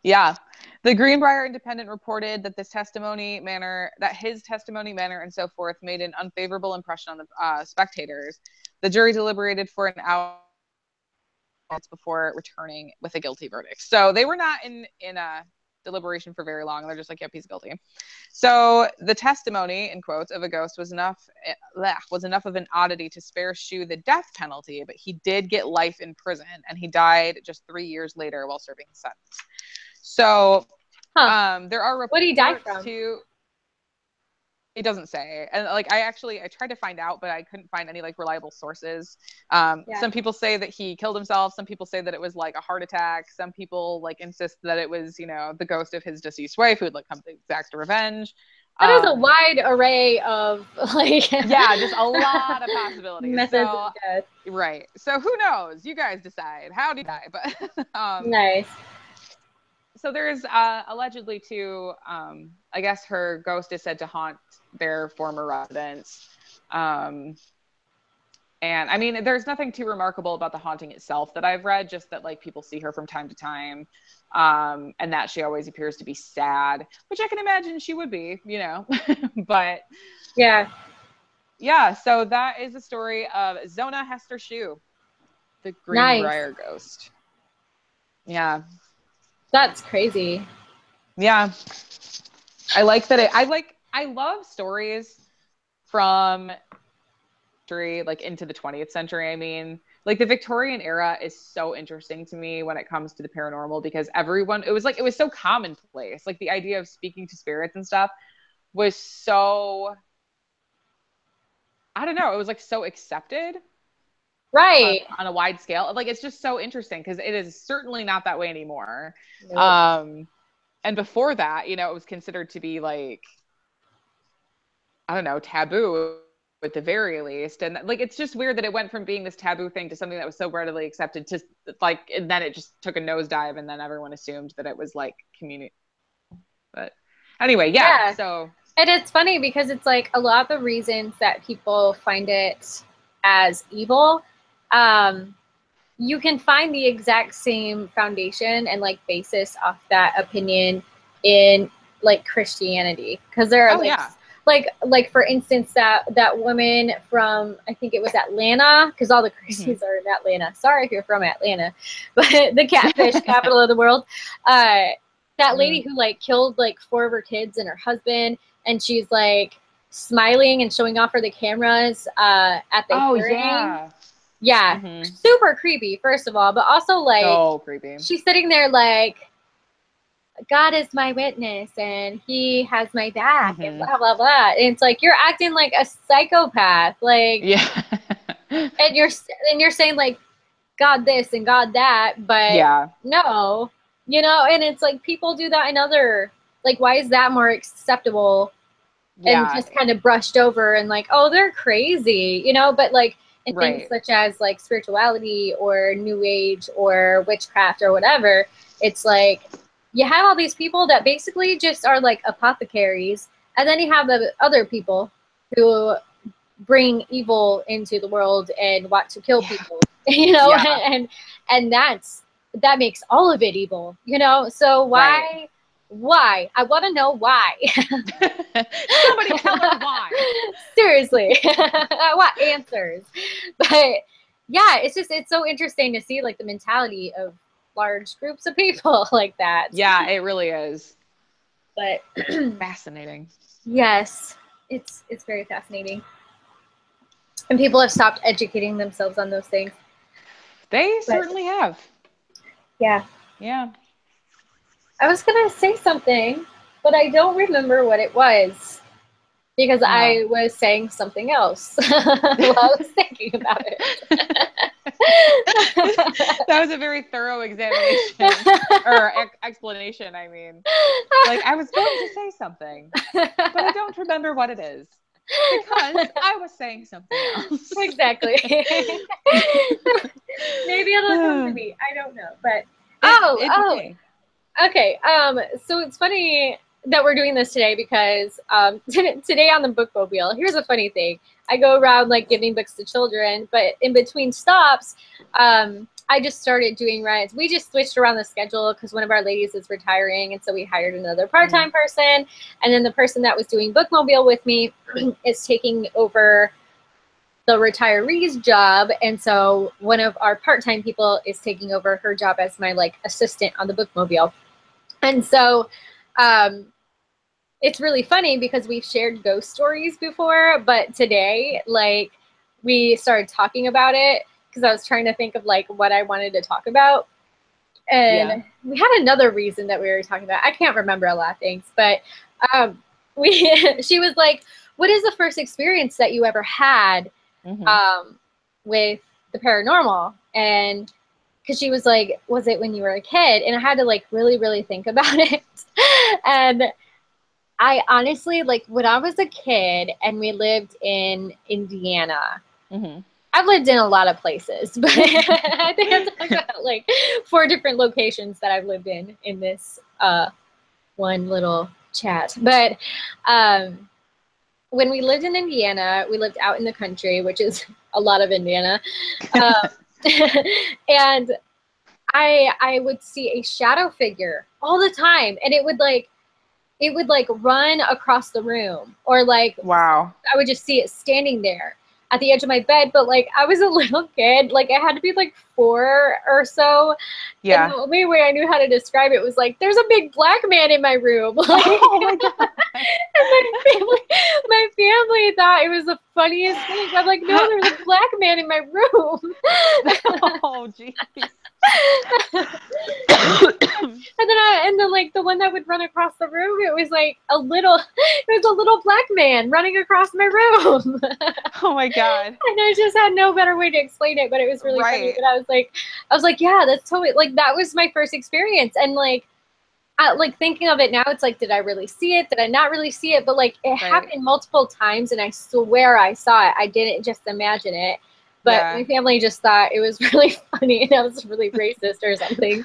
Yeah. The Greenbrier Independent reported that his testimony, manner, and so forth made an unfavorable impression on the spectators. The jury deliberated for an hour before returning with a guilty verdict. So they were not in a deliberation for very long. They're just like, yep, he's guilty. So the testimony, in quotes, of a ghost was enough of an oddity to spare Shue the death penalty, but he did get life in prison, and he died just 3 years later while serving his sentence. So there are reports. What did he die from? It doesn't say. And like I tried to find out, but I couldn't find any like reliable sources. Some people say that he killed himself. Some people say that it was like a heart attack. Some people like insist that it was, the ghost of his deceased wife who had like come to exact revenge. That is a wide array of like yeah, just a lot of possibilities. Methods of death. Right. So who knows? You guys decide. How did he die? But nice. So there's allegedly too, I guess her ghost is said to haunt their former residence. And I mean, there's nothing too remarkable about the haunting itself that I've read, just that like people see her from time to time, and that she always appears to be sad, which I can imagine she would be, but yeah. So that is the story of Zona Hester Shue, the Greenbrier ghost. Yeah. That's crazy. Yeah. I like that. I love stories from like into the 20th century. I mean, like the Victorian era is so interesting to me when it comes to the paranormal, because it was so commonplace. Like the idea of speaking to spirits and stuff was so, I don't know, it was like so accepted. Right. On a wide scale. Like, it's just so interesting because it is certainly not that way anymore. Nope. And before that, it was considered to be like, I don't know, taboo. at the very least. And like, it's just weird that it went from being this taboo thing to something that was so readily accepted to like, and then it just took a nosedive, and then everyone assumed that it was like community. But anyway, yeah. So, and it's funny because it's like a lot of the reasons that people find it as evil, you can find the exact same foundation and like basis off that opinion in like Christianity, because there are like for instance that woman from, I think it was Atlanta, because all the Christians are in Atlanta. Sorry if you're from Atlanta, but the catfish capital of the world. That lady who like killed like 4 of her kids and her husband, and she's like smiling and showing off for the cameras at the hearing. Yeah, super creepy, first of all, but also like so creepy. She's sitting there like, God is my witness and he has my back and blah blah blah. And it's like you're acting like a psychopath, like and you're saying like God this and God that, but no, you know. And it's like people do that in other, like, why is that more acceptable and just kind of brushed over and like, oh, they're crazy, you know? But like in things such as like spirituality or new age or witchcraft or whatever, it's like you have all these people that basically just are like apothecaries, and then you have the other people who bring evil into the world and want to kill people, you know, and that makes all of it evil, you know. So why I want to know why. Somebody tell her why. Seriously. I want answers. But yeah, it's so interesting to see like the mentality of large groups of people like that. Yeah, it really is. But fascinating. Yes, it's very fascinating. And people have stopped educating themselves on those things. They certainly have. Yeah. Yeah. I was going to say something, but I don't remember what it was because I was saying something else while I was thinking about it. That was a very thorough examination or explanation. I mean, like I was going to say something, but I don't remember what it is because I was saying something else. Exactly. Maybe it'll come to me. I don't know, but okay. So it's funny that we're doing this today because today on the bookmobile, here's a funny thing. I go around like giving books to children, but in between stops, I just started doing rides. We just switched around the schedule because one of our ladies is retiring, and so we hired another part-time person, and then the person that was doing bookmobile with me is taking over the retiree's job, and so one of our part-time people is taking over her job as my like assistant on the bookmobile. And so it's really funny because we've shared ghost stories before, but today like we started talking about it because I was trying to think of like what I wanted to talk about, and we had another reason that we were talking about. I can't remember a lot of things, but she was like, what is the first experience that you ever had with the paranormal? And because she was like, was it when you were a kid? And I had to like really, really think about it. And I honestly, like when I was a kid and we lived in Indiana, I've lived in a lot of places, but I think I've talked about like 4 different locations that I've lived in this one little chat. But when we lived in Indiana, we lived out in the country, which is a lot of Indiana. And I would see a shadow figure all the time, and it would run across the room, or like I would just see it standing there at the edge of my bed. But like I was a little kid, like I had to be like 4 or so. Yeah. And the only way I knew how to describe it was like, there's a big black man in my room. Like, oh my God. And my family thought it was the funniest thing. I'm like, no, there's a black man in my room. Oh, jeez. and then like the one that would run across the room, it was a little black man running across my room. Oh my God. And I just had no better way to explain it, but it was really funny. But I was like, yeah, that's totally, like, that was my first experience. And like, like thinking of it now, it's like, did I really see it? Did I not really see it? But like it happened multiple times, and I swear I saw it. I didn't just imagine it. But my family just thought it was really funny and I was really racist or something.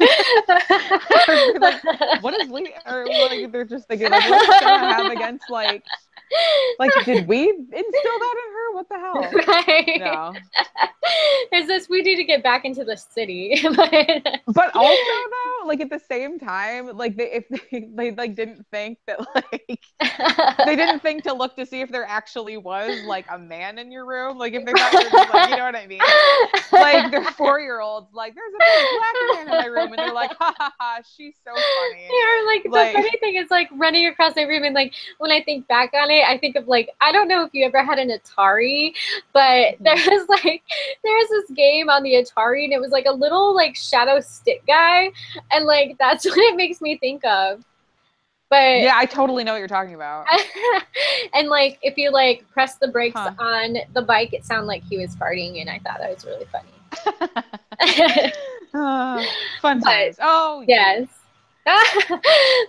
Like, what is Lee? Or like they're just thinking like, what is Senna have against like did we instill that in her? What the hell? Right. No. Is this, we need to get back into the city. But also though, like at the same time, like if they like didn't think that like they didn't think to look to see if there actually was like a man in your room. Like if they thought you were just like, you know what I mean? Like they're 4-year-olds, like there's a big black man in my room, and they're like, ha ha ha, she's so funny. Yeah, like the funny thing is like running across my room, and like when I think back on it, I think of like, I don't know if you ever had an Atari, but there was this game on the Atari, and it was like a little like shadow stick guy, and like that's what it makes me think of. But yeah, I totally know what you're talking about. And like if you like press the brakes on the bike, it sounded like he was farting, and I thought that was really funny. Fun times. Oh yes.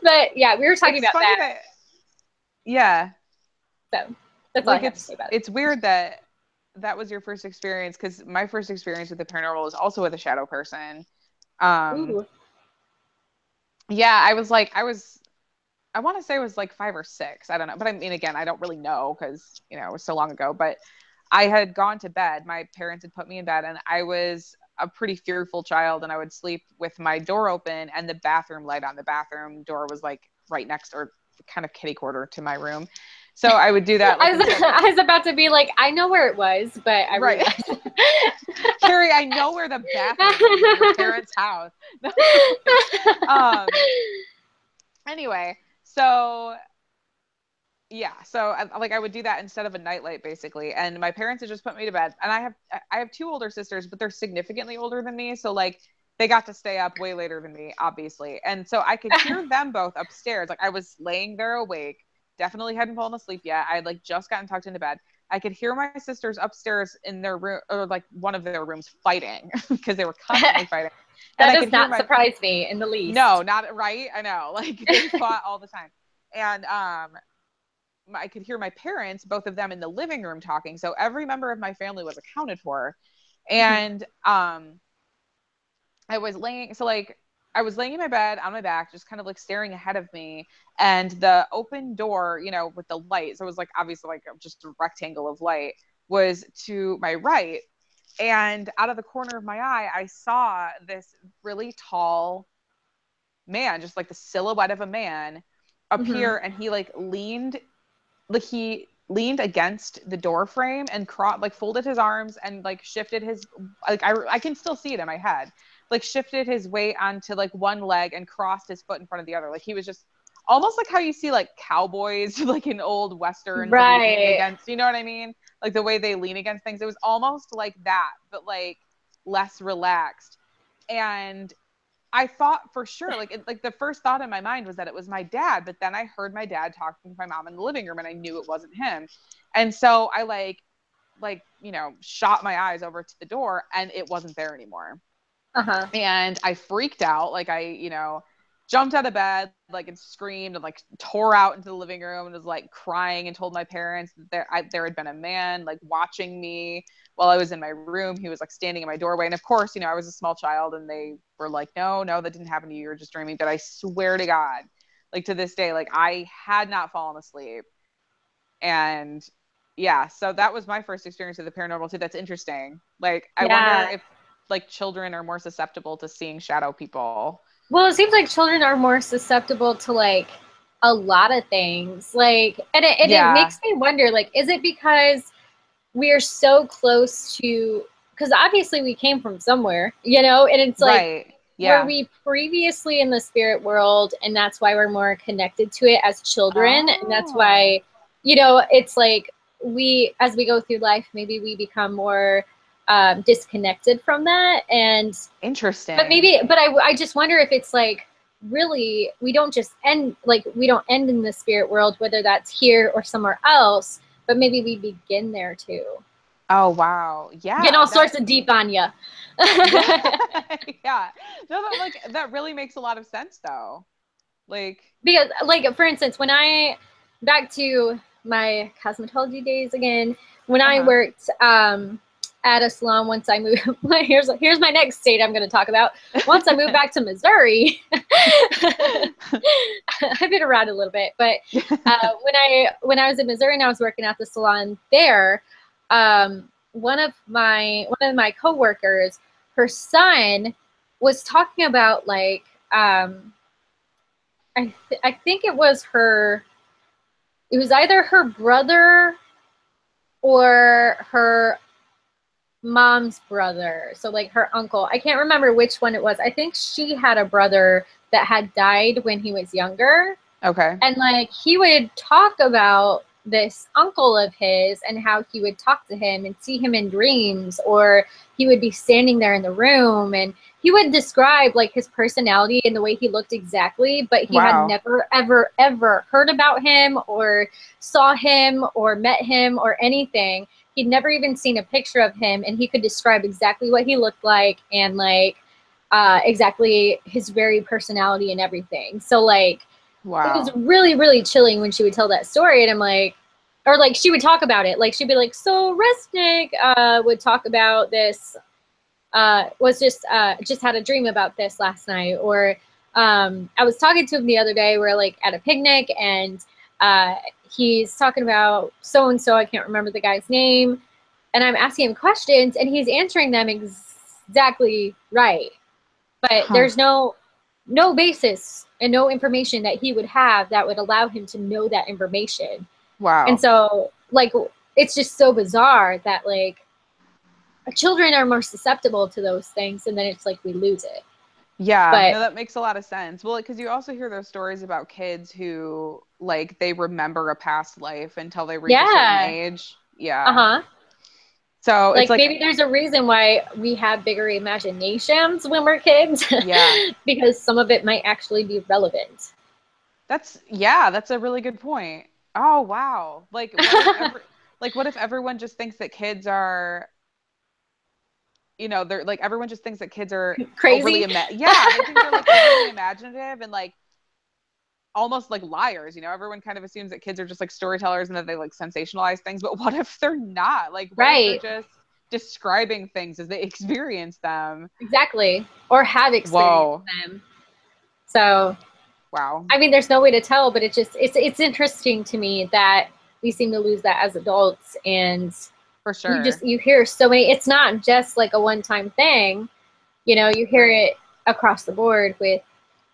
But yeah, we were talking about that. Yeah. So that's all I have to say about it. It's weird that was your first experience, because my first experience with the paranormal was also with a shadow person. Yeah, I want to say it was like 5 or 6. I don't know. But I mean, again, I don't really know because, you know, it was so long ago. But I had gone to bed. My parents had put me in bed, and I was a pretty fearful child, and I would sleep with my door open and the bathroom light on. The bathroom door was like right next, or kind of kitty corner to my room. So I would do that. Like, I was about to be like, I know where it was, but I right. Carrie, I know where the bathroom is in your parents' house. Anyway, so yeah, so I would do that instead of a nightlight basically, and my parents had just put me to bed, and I have 2 older sisters, but they're significantly older than me, so like they got to stay up way later than me, obviously, and so I could hear them both upstairs. Like I was laying there awake, definitely hadn't fallen asleep yet. I had like just gotten tucked into bed. I could hear my sisters upstairs in their room, or like one of their rooms, fighting because they were constantly fighting. That does not surprise me in the least. No, not right. I know, like they fought all the time, and I could hear my parents, both of them, in the living room talking. So every member of my family was accounted for, and I was laying in my bed on my back, just kind of like staring ahead of me, and the open door, you know, with the light, so it was like obviously like just a rectangle of light, was to my right. And out of the corner of my eye, I saw this really tall man, just like the silhouette of a man, appear, and he leaned against the door frame and folded his arms and like shifted his, like I can still see it in my head, like shifted his weight onto like one leg and crossed his foot in front of the other. Like he was just almost like how you see like cowboys like in old westerns, right, like, against, you know what I mean? Like the way they lean against things. It was almost like that, but like less relaxed. And I thought for sure, like the first thought in my mind was that it was my dad, but then I heard my dad talking to my mom in the living room, and I knew it wasn't him. And so I like, you know, shot my eyes over to the door, and it wasn't there anymore. And I freaked out. Like I, you know, jumped out of bed, like, and screamed and like tore out into the living room and was like crying and told my parents that there had been a man like watching me while I was in my room. He was like standing in my doorway. And of course, you know, I was a small child, and they were like, no, that didn't happen to you. You're just dreaming. But I swear to God, like to this day, like I had not fallen asleep. And yeah, so that was my first experience with the paranormal too. That's interesting. Like, I wonder if like children are more susceptible to seeing shadow people. Well, it seems like children are more susceptible to like a lot of things. Like, and it makes me wonder, like, is it because we are so close to, because obviously we came from somewhere, you know, and it's like, were we previously in the spirit world, and that's why we're more connected to it as children. And that's why, you know, it's like as we go through life, maybe we become more disconnected from that. And interesting. But I just wonder if it's like, really, we don't end in the spirit world, whether that's here or somewhere else, but maybe we begin there too. Oh, wow. Yeah. Getting all sorts of deep on you. Yeah. No, that really makes a lot of sense though. Like, because like for instance, back to my cosmetology days again, when I worked at a salon, once I moved, here's my next state I'm going to talk about. Once I moved back to Missouri, I've been around a little bit, but when I was in Missouri and I was working at the salon there, one of my coworkers, her son was talking about like I think it was either her brother or her mom's brother. So like her uncle. I can't remember which one it was. I think she had a brother that had died when he was younger. Okay. And like he would talk about this uncle of his and how he would talk to him and see him in dreams, or he would be standing there in the room and he would describe like his personality and the way he looked exactly, but he had never, ever, ever heard about him or saw him or met him or anything. He'd never even seen a picture of him, and he could describe exactly what he looked like and like exactly his very personality and everything. So like, it was really, really chilling when she would tell that story. And I'm like, or like she would talk about it. Like she'd be like, so Resnick would talk about this, just had a dream about this last night. Or I was talking to him the other day, we're like at a picnic, and he's talking about so-and-so, I can't remember the guy's name. And I'm asking him questions and he's answering them exactly right. But there's no basis and no information that he would have that would allow him to know that information. Wow. And so like, it's just so bizarre that like children are more susceptible to those things, and then it's like we lose it. Yeah, but, no, that makes a lot of sense. Well, because you also hear those stories about kids who like they remember a past life until they reach a certain age. Yeah. So like, it's like maybe there's a reason why we have bigger imaginations when we're kids. Yeah. Because some of it might actually be relevant. That's a really good point. Oh, wow. Like what if everyone just thinks that kids are, they're like, everyone just thinks that kids are crazy. They think they're like overly imaginative and like almost like liars. Everyone kind of assumes that kids are just like storytellers and that they like sensationalize things. But what if they're not? Like, what if they're just describing things as they experience them? Exactly. Or have experienced them. So, wow. I mean, there's no way to tell, but it's interesting to me that we seem to lose that as adults. And for sure, you hear so many, it's not just like a one-time thing, you hear it across the board with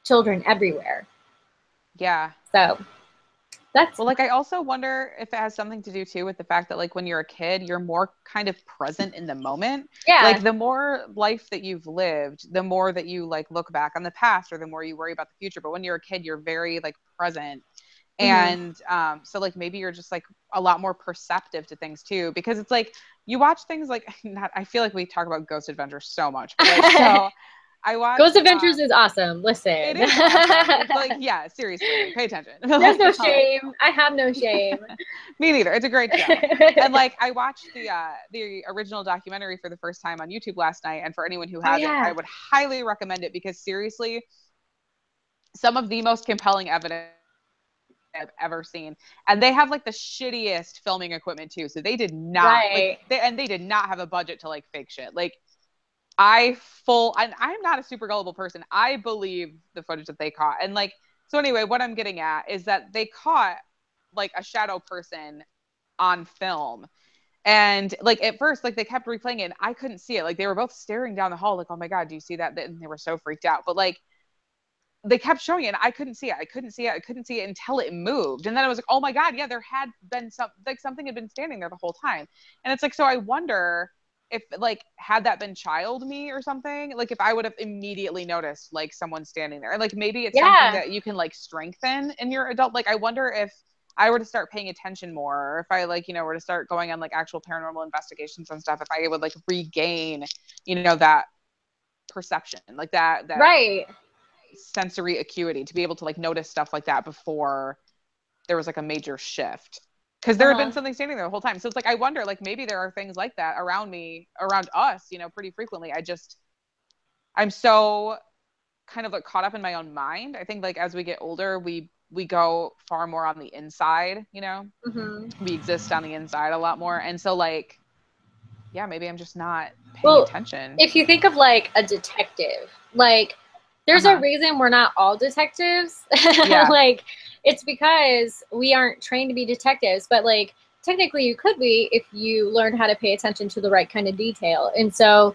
children everywhere. Yeah. So that's like, I also wonder if it has something to do too with the fact that like when you're a kid, you're more kind of present in the moment. Yeah. Like the more life that you've lived, the more that you like look back on the past, or the more you worry about the future. But when you're a kid, you're very like present. And so like maybe you're just like a lot more perceptive to things too, because it's like you watch things like I feel like we talk about Ghost Adventures so much, but like, so I watched Ghost Adventures is awesome. Listen, it is awesome. It's like, yeah, seriously, pay attention. There's no shame. I have no shame. Me neither. It's a great show. And like I watched the original documentary for the first time on YouTube last night, and for anyone who hasn't, I would highly recommend it, because seriously, some of the most compelling evidence I've ever seen. And they have like the shittiest filming equipment too. So they did not they did not have a budget to like fake shit. Like I'm not a super gullible person. I believe the footage that they caught. And like, so anyway, what I'm getting at is that they caught like a shadow person on film. And like at first, like they kept replaying it and I couldn't see it. Like they were both staring down the hall, like, oh my God, do you see that? And they were so freaked out. But like they kept showing it and I couldn't see it. I couldn't see it until it moved. And then I was like, oh my God, yeah, there had been something had been standing there the whole time. And it's like, so I wonder if like, had that been child me or something, like if I would have immediately noticed like someone standing there. And like, maybe it's something that you can like strengthen in your adult. Like, I wonder if I were to start paying attention more, or if I like, were to start going on like actual paranormal investigations and stuff, if I would like regain, that perception, like that sensory acuity to be able to like notice stuff like that before there was like a major shift, because there had been something standing there the whole time. So it's like, I wonder, like maybe there are things like that around me, around us, pretty frequently. I'm so kind of like caught up in my own mind. I think like as we get older, we go far more on the inside, you know? We exist on the inside a lot more. And so like, yeah, maybe I'm just not paying attention. If you think of like a detective, like there's a reason we're not all detectives. Yeah. Like it's because we aren't trained to be detectives, but like technically you could be if you learn how to pay attention to the right kind of detail. And so,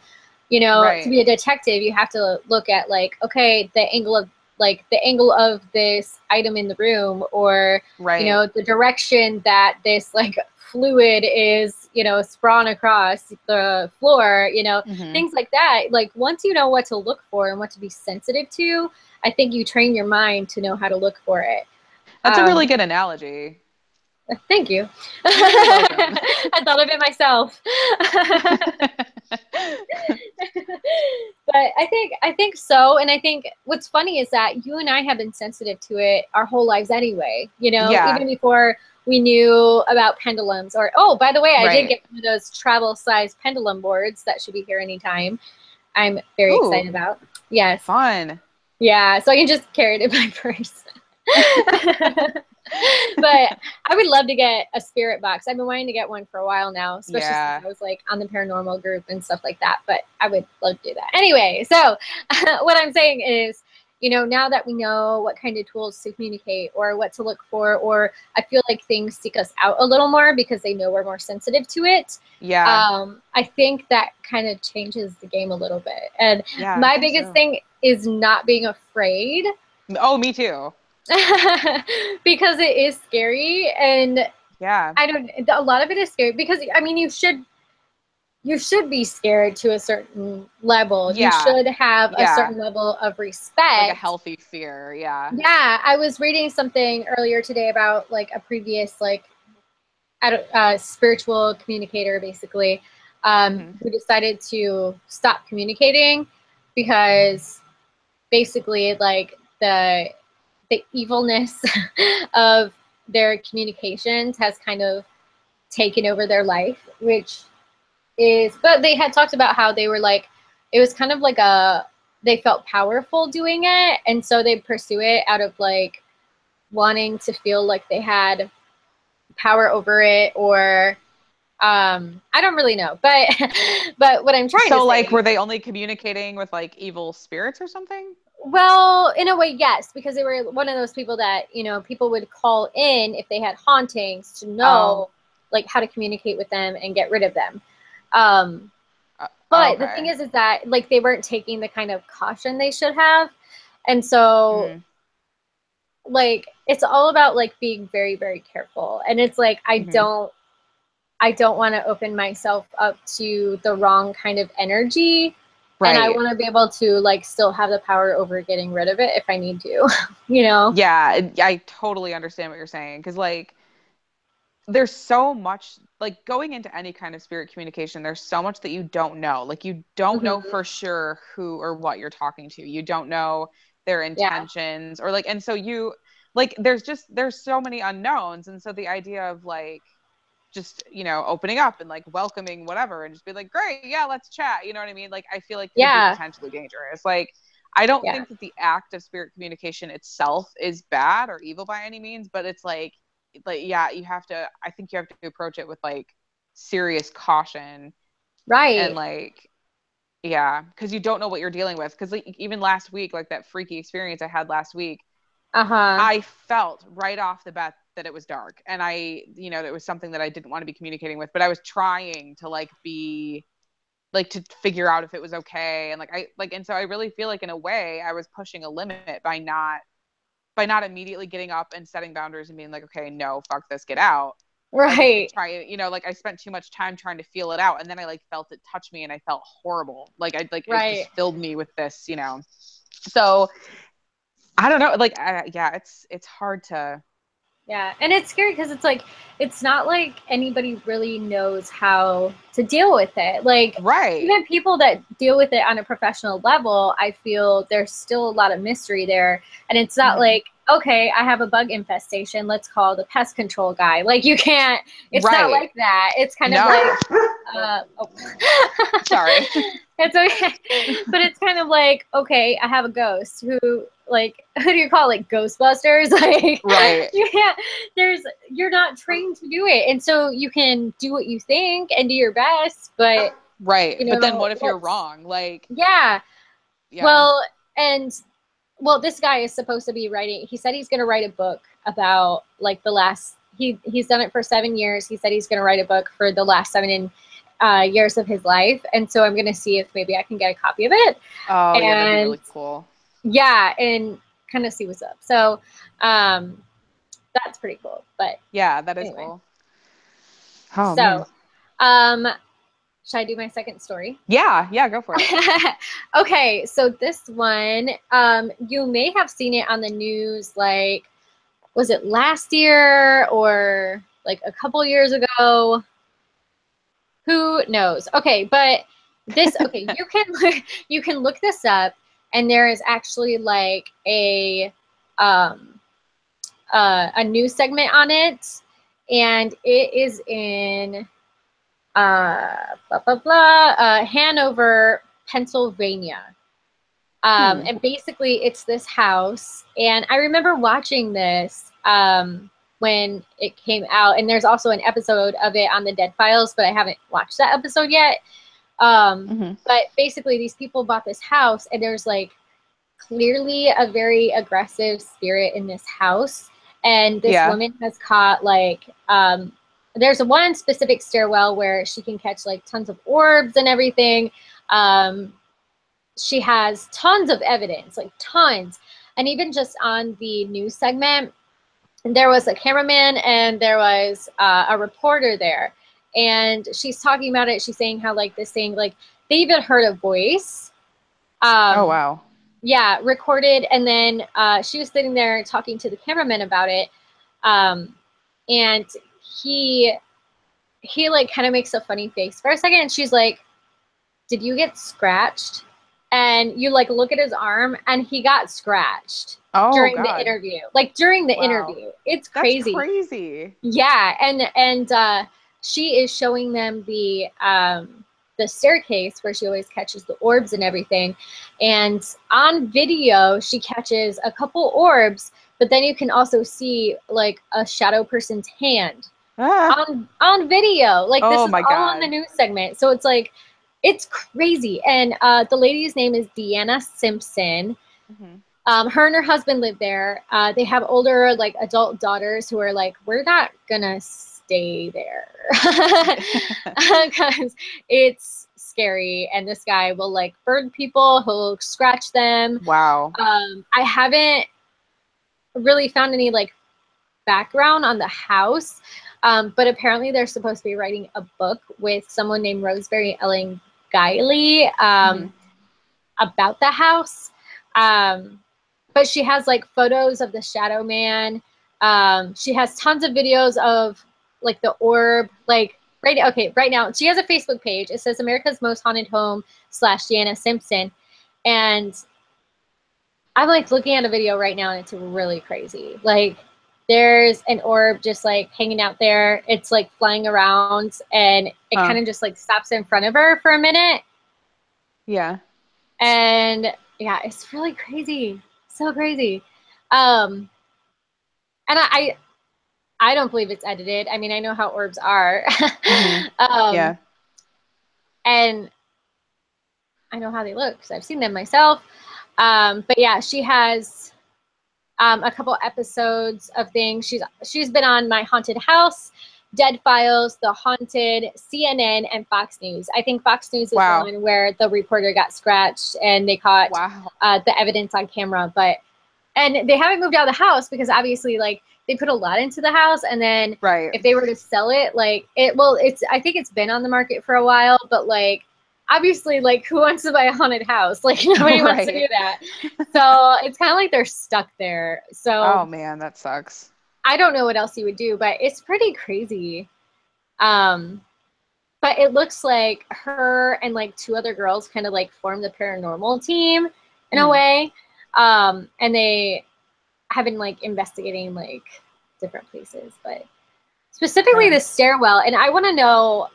you know, to be a detective, you have to look at like, okay, the angle of this item in the room, or, you know, the direction that this like fluid is, you know, sprawn across the floor, you know, things like that. Like once you know what to look for and what to be sensitive to, I think you train your mind to know how to look for it. That's a really good analogy. Thank you. I thought of it myself. But I think so. And I think what's funny is that you and I have been sensitive to it our whole lives anyway, you know, even before we knew about pendulums. Or, oh, by the way, I did get one of those travel size pendulum boards that should be here anytime. I'm very excited about. Yes. Fun. Yeah. So I can just carry it in my purse. But I would love to get a spirit box. I've been wanting to get one for a while now, especially since I was like on the paranormal group and stuff like that. But I would love to do that. Anyway, so what I'm saying is, you know, now that we know what kind of tools to communicate or what to look for, or I feel like things seek us out a little more because they know we're more sensitive to it. Yeah. I think that kind of changes the game a little bit. And my biggest thing is not being afraid. Oh, me too. Because it is scary, and a lot of it is scary because I mean you should be scared to a certain level. You should have a certain level of respect, like a healthy fear. I was reading something earlier today about like a previous like spiritual communicator basically who decided to stop communicating because basically like the evilness of their communications has kind of taken over their life, but they had talked about how they were like, it was kind of like they felt powerful doing it. And so they pursue it out of like wanting to feel like they had power over it, or I don't really know, but what I'm trying to say. So like, were they only communicating with like evil spirits or something? Well, in a way, yes, because they were one of those people that, you know, people would call in if they had hauntings to know like how to communicate with them and get rid of them. But the thing is that like they weren't taking the kind of caution they should have. And so like it's all about like being very, very careful. And it's like I don't want to open myself up to the wrong kind of energy. Right. And I want to be able to like still have the power over getting rid of it if I need to, you know? Yeah, I totally understand what you're saying. Cause like there's so much like going into any kind of spirit communication, there's so much that you don't know. Like you don't know for sure who or what you're talking to. You don't know their intentions or like, and so you like, there's so many unknowns. And so the idea of like, just, you know, opening up and like welcoming whatever and just be like, great, yeah, let's chat. You know what I mean? Like, I feel like could be potentially dangerous. Like, I don't think that the act of spirit communication itself is bad or evil by any means, but it's like, yeah, I think you have to approach it with like serious caution. Right. And like, yeah, because you don't know what you're dealing with. Because like, even last week, like that freaky experience I had last week, I felt right off the bat that it was dark, and I, you know, it was something that I didn't want to be communicating with, but I was trying to like be like to figure out if it was okay. And and so I really feel like in a way I was pushing a limit by not immediately getting up and setting boundaries and being like, okay, no, fuck this, get out. Right. You know, like I spent too much time trying to feel it out, and then I like felt it touch me and I felt horrible. Like it just filled me with this, you know. So I don't know, like it's hard to. Yeah, and it's scary because it's like it's not like anybody really knows how to deal with it. Like even people that deal with it on a professional level, I feel there's still a lot of mystery there. And it's not like okay, I have a bug infestation. Let's call the pest control guy. Like, you can't, it's not like that. It's kind of like, oh, sorry. It's okay. But it's kind of like, okay, I have a ghost who, like, who do you call, like, Ghostbusters? Like, right. You can't, you're not trained to do it. And so you can do what you think and do your best, but. Right. You know, but then what if you're wrong? Like. Yeah. Well, this guy is supposed to be writing. He said he's going to write a book about, like, he's done it for 7 years. He said he's going to write a book for the last 7 years of his life. And so I'm going to see if maybe I can get a copy of it. Oh, yeah, that'd be really cool. Yeah, and kind of see what's up. So that's pretty cool. But yeah, that is cool. Oh, so, should I do my second story? Yeah, go for it. Okay, so this one, you may have seen it on the news, like, was it last year or like a couple years ago? Who knows? Okay, but okay, you can look this up, and there is actually like a news segment on it, and it is in Hanover, Pennsylvania. And basically it's this house, and I remember watching this when it came out, and there's also an episode of it on the Dead Files, but I haven't watched that episode yet. But basically these people bought this house, and there's like clearly a very aggressive spirit in this house, and this woman has caught like there's one specific stairwell where she can catch like tons of orbs and everything. She has tons of evidence, like tons. And even just on the news segment, there was a cameraman and there was a reporter there. And she's talking about it. She's saying how like this thing, like they even heard a voice. Oh, wow. Yeah, recorded. And then she was sitting there talking to the cameraman about it. And he like kind of makes a funny face for a second, and she's like, did you get scratched? And you like look at his arm, and he got scratched during the interview. Like during the interview. It's crazy. That's crazy. Yeah, and she is showing them the staircase where she always catches the orbs and everything. And on video, she catches a couple orbs, but then you can also see like a shadow person's hand on video. Like this is all on the news segment. So it's like, it's crazy. And the lady's name is Deanna Simpson. Her and her husband live there. They have older like adult daughters who are like, we're not gonna stay there because it's scary, and this guy will like burn people, he'll scratch them. Wow. I haven't really found any like background on the house, but apparently they're supposed to be writing a book with someone named Rosemary Ellen Guiley about the house. But she has like photos of the Shadow Man. She has tons of videos of like the orb. Like right now she has a Facebook page. It says America's Most Haunted Home / Deanna Simpson. And I'm like looking at a video right now, and it's really crazy. Like there's an orb just like hanging out there. It's like flying around, and it kind of just like stops in front of her for a minute. Yeah. And yeah, it's really crazy. So crazy. And I don't believe it's edited. I mean, I know how orbs are. Yeah. And I know how they look because I've seen them myself. But yeah, she has a couple episodes of things. She's been on My Haunted House, Dead Files, The Haunted, CNN, and Fox News. I think Fox News is the one where the reporter got scratched and they caught the evidence on camera. And they haven't moved out of the house because obviously, like, they put a lot into the house, and then if they were to sell it, like, I think it's been on the market for a while, but like, obviously, like, who wants to buy a haunted house? Like, nobody wants to do that. So it's kind of like they're stuck there. So, oh man, that sucks. I don't know what else you would do, but it's pretty crazy. But it looks like her and like 2 other girls kind of like formed the paranormal team in a way. And they have been like investigating like different places, but specifically the stairwell. And I want to know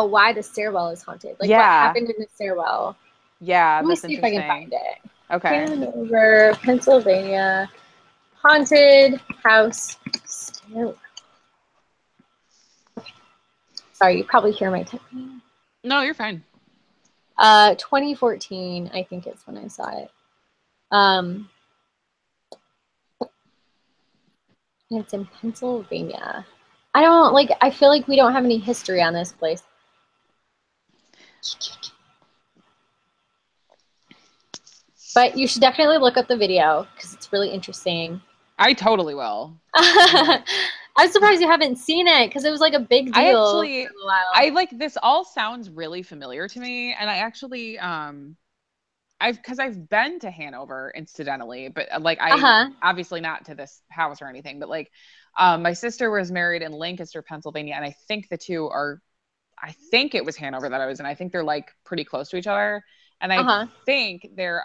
why the stairwell is haunted. Like what happened in the stairwell. Yeah, let me see if I can find it. Okay. Hanover, Pennsylvania, haunted house stairwell. Sorry, you probably hear my typing. No, you're fine. 2014, I think is when I saw it. It's in Pennsylvania. I feel like we don't have any history on this place. But you should definitely look up the video because it's really interesting. I totally will. I'm surprised you haven't seen it because it was like a big deal for a while. This all sounds really familiar to me, and I actually I've been to Hanover incidentally, but like obviously not to this house or anything, but like my sister was married in Lancaster, Pennsylvania, and I think I think it was Hanover that I was in. I think they're like pretty close to each other, and I think they're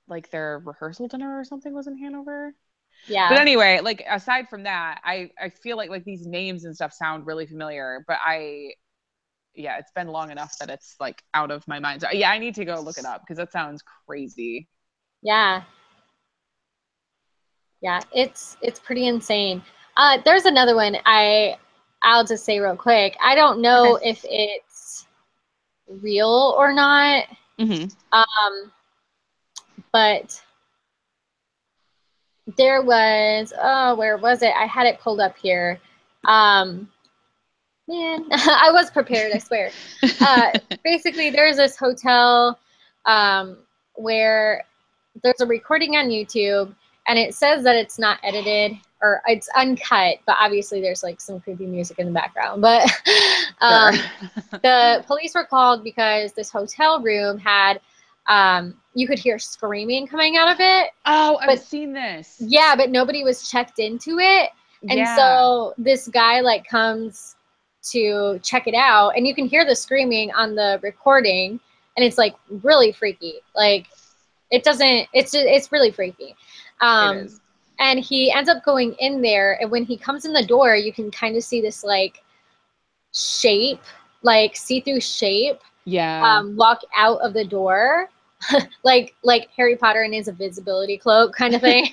like their rehearsal dinner or something was in Hanover. Yeah. But anyway, like aside from that, I feel like these names and stuff sound really familiar, but it's been long enough that it's like out of my mind. So yeah, I need to go look it up because that sounds crazy. Yeah. Yeah, it's pretty insane. There's another one I'll just say real quick. I don't know if it's real or not. But there was, where was it? I had it pulled up here. Man, I was prepared, I swear. Basically, there's this hotel where there's a recording on YouTube, and it says that it's not edited or it's uncut, but obviously there's like some creepy music in the background. But the police were called because this hotel room had you could hear screaming coming out of it. Oh, I've seen this. Yeah, but nobody was checked into it. And so this guy like comes to check it out, and you can hear the screaming on the recording, and it's like really freaky. Like it's really freaky. It is. And he ends up going in there, and when he comes in the door, you can kind of see this like shape, like see-through shape. Yeah. Walk out of the door. like Harry Potter in his invisibility cloak kind of thing.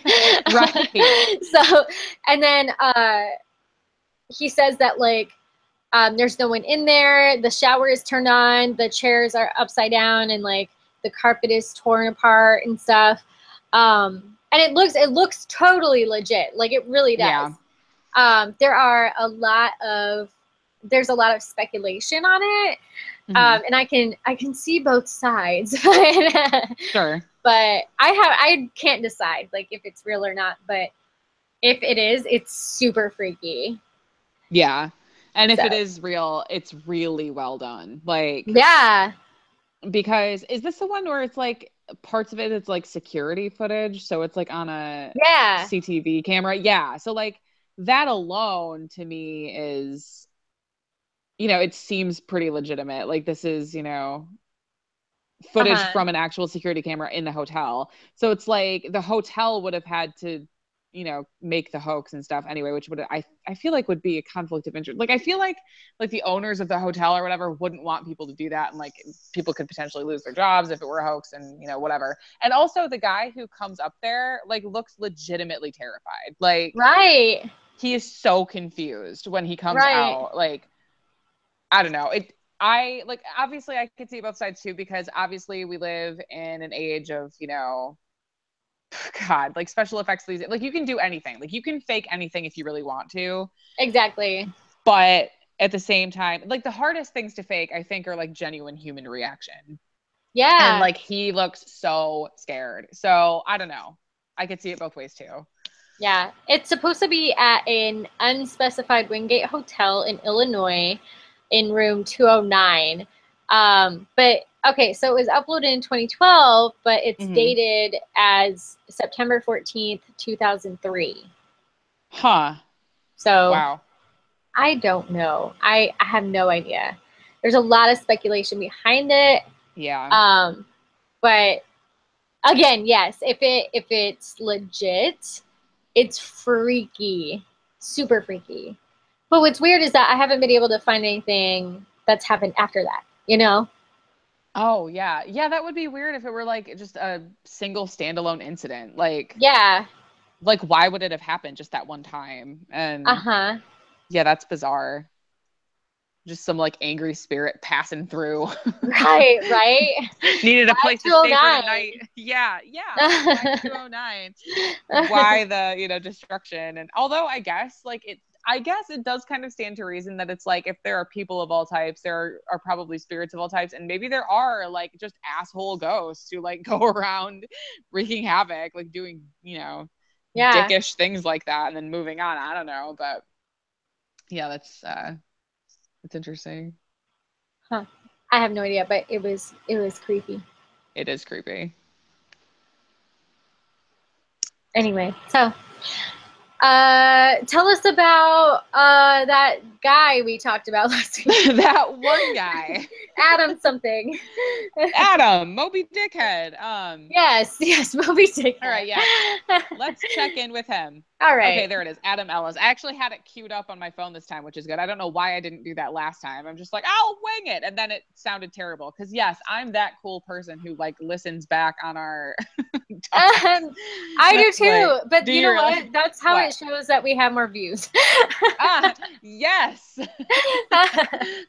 Right. So, and then he says that like there's no one in there, the shower is turned on, the chairs are upside down, and like the carpet is torn apart and stuff. And it looks totally legit. Like it really does. Yeah. There's a lot of speculation on it. And I can see both sides. Sure. But I can't decide like if it's real or not, but if it is, it's super freaky. Yeah. And if it is real, it's really well done. Like, yeah. Because is this the one where it's like parts of it's like security footage? So it's like on a CCTV camera. Yeah. So like that alone to me is, it seems pretty legitimate. Like this is, footage from an actual security camera in the hotel. So it's like the hotel would have had to, make the hoax and stuff anyway, which would, I feel like would be a conflict of interest. Like, I feel like the owners of the hotel or whatever wouldn't want people to do that. And like people could potentially lose their jobs if it were a hoax and, whatever. And also the guy who comes up there, like looks legitimately terrified. Like, right. He is so confused when he comes out. Like, I don't know. Obviously I could see both sides too, because obviously we live in an age of, God, like special effects. Like you can do anything. Like you can fake anything if you really want to. Exactly. But at the same time, like the hardest things to fake, I think, are like genuine human reaction. Yeah. And like he looks so scared. So I don't know. I could see it both ways too. Yeah. It's supposed to be at an unspecified Wingate Hotel in Illinois in room 209. But okay, so it was uploaded in 2012, but it's dated as September 14th, 2003. Huh. So wow. I don't know. I have no idea. There's a lot of speculation behind it. Yeah. But Again, yes. If it's legit, it's freaky. Super freaky. But what's weird is that I haven't been able to find anything that's happened after that, you know? Oh, yeah. Yeah, that would be weird if it were like just a single standalone incident. Yeah. Like why would it have happened just that one time? And Uh-huh. yeah, that's bizarre. Just some like angry spirit passing through. Right, right. Needed a place to stay for the 5209. night. Yeah, yeah. 5209. Why the, destruction? And although I guess it does kind of stand to reason that it's like if there are people of all types, there are probably spirits of all types, and maybe there are like just asshole ghosts who like go around wreaking havoc, like doing, Yeah. dickish things like that and then moving on. I don't know, but yeah, that's interesting. Huh. I have no idea, but it was creepy. It is creepy. Anyway, so tell us about that guy we talked about last week. That one guy. Adam something. Adam, Moby Dickhead. Yes, Moby Dick. All right, yeah. Let's check in with him. All right. Okay, there it is. Adam Ellis. I actually had it queued up on my phone this time, which is good. I don't know why I didn't do that last time. I'm just like, I'll wing it. And then it sounded terrible. Because yes, I'm that cool person who like listens back on our I do too. But you know really? what? That's how it shows that we have more views. Yes.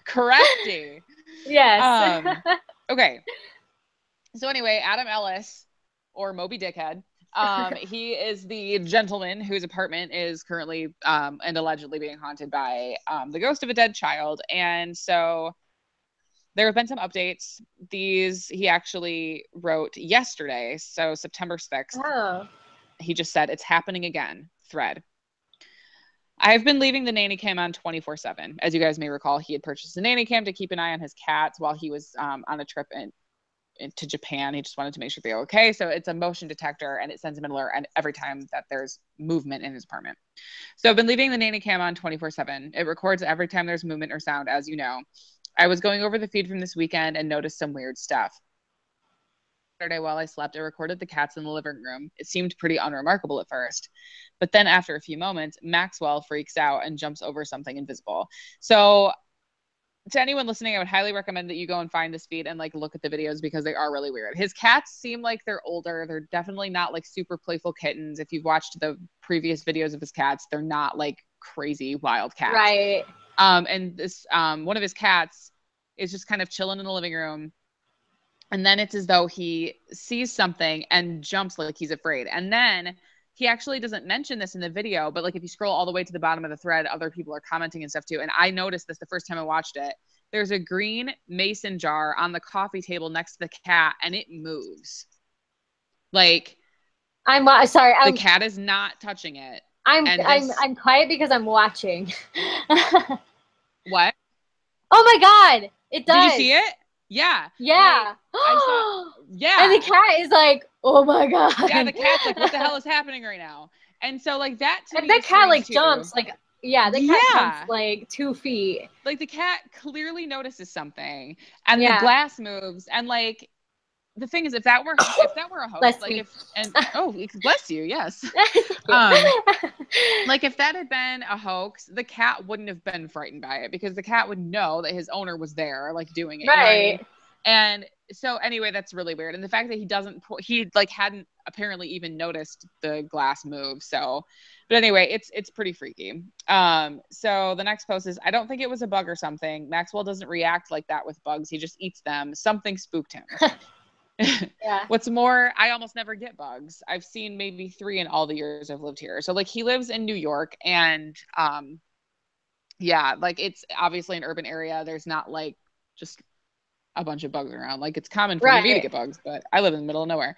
Correcty. Yes. Okay. So anyway, Adam Ellis, or Moby Dickhead, he is the gentleman whose apartment is currently and allegedly being haunted by the ghost of a dead child. And so there have been some updates. He actually wrote yesterday, so September 6th. Oh. He just said, "It's happening again," thread. I've been leaving the nanny cam on 24/7. As you guys may recall, he had purchased a nanny cam to keep an eye on his cats while he was on a trip to Japan. He just wanted to make sure they're okay. So it's a motion detector and it sends him an alert and every time that there's movement in his apartment. So I've been leaving the nanny cam on 24/7. It records every time there's movement or sound, as you know. I was going over the feed from this weekend and noticed some weird stuff. Saturday while I slept, I recorded the cats in the living room. It seemed pretty unremarkable at first. But then after a few moments, Maxwell freaks out and jumps over something invisible. So to anyone listening, I would highly recommend that you go and find this feed and like look at the videos because they are really weird. His cats seem like they're older. They're definitely not like super playful kittens. If you've watched the previous videos of his cats, they're not like crazy wild cats. Right. And this one of his cats is just kind of chilling in the living room. And then it's as though he sees something and jumps like he's afraid. And then he actually doesn't mention this in the video, but like if you scroll all the way to the bottom of the thread, other people are commenting and stuff too. And I noticed this the first time I watched it. There's a green mason jar on the coffee table next to the cat and it moves. Like I'm sorry. The cat is not touching it. I'm quiet because I'm watching. What? Oh my God. It does. Did you see it? Yeah. Yeah. Like, I saw, yeah. And the cat is like, oh my God. Yeah, the cat's like, what the hell is happening right now? And so like that to me, that cat like too. Jumps like, yeah, the cat jumps like 2 feet. Like the cat clearly notices something and the glass moves. And like the thing is, if that were a hoax, bless like me. Bless you, yes. Like if that had been a hoax, the cat wouldn't have been frightened by it because the cat would know that his owner was there, like doing it. Right. You know what I mean? And so anyway, that's really weird. And the fact that he like hadn't apparently even noticed the glass move. So, but anyway, it's pretty freaky. So the next post is, I don't think it was a bug or something. Maxwell doesn't react like that with bugs. He just eats them. Something spooked him. Yeah. What's more, I almost never get bugs. I've seen maybe 3 in all the years I've lived here. So like he lives in New York and yeah, like it's obviously an urban area. There's not like just a bunch of bugs around. Like it's common for me to get bugs, but I live in the middle of nowhere.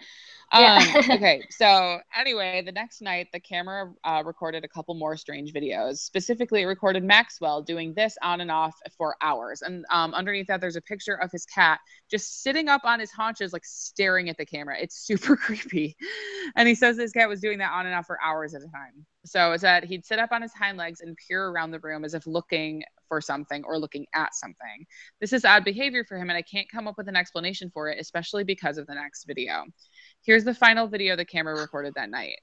Okay, so anyway, the next night the camera recorded a couple more strange videos. Specifically, it recorded Maxwell doing this on and off for hours. And underneath that, there's a picture of his cat just sitting up on his haunches, like staring at the camera. It's super creepy. And he says his cat was doing that on and off for hours at a time. So it's that he'd sit up on his hind legs and peer around the room as if looking for something or looking at something. This is odd behavior for him, and I can't come up with an explanation for it, especially because of the next video. Here's the final video the camera recorded that night.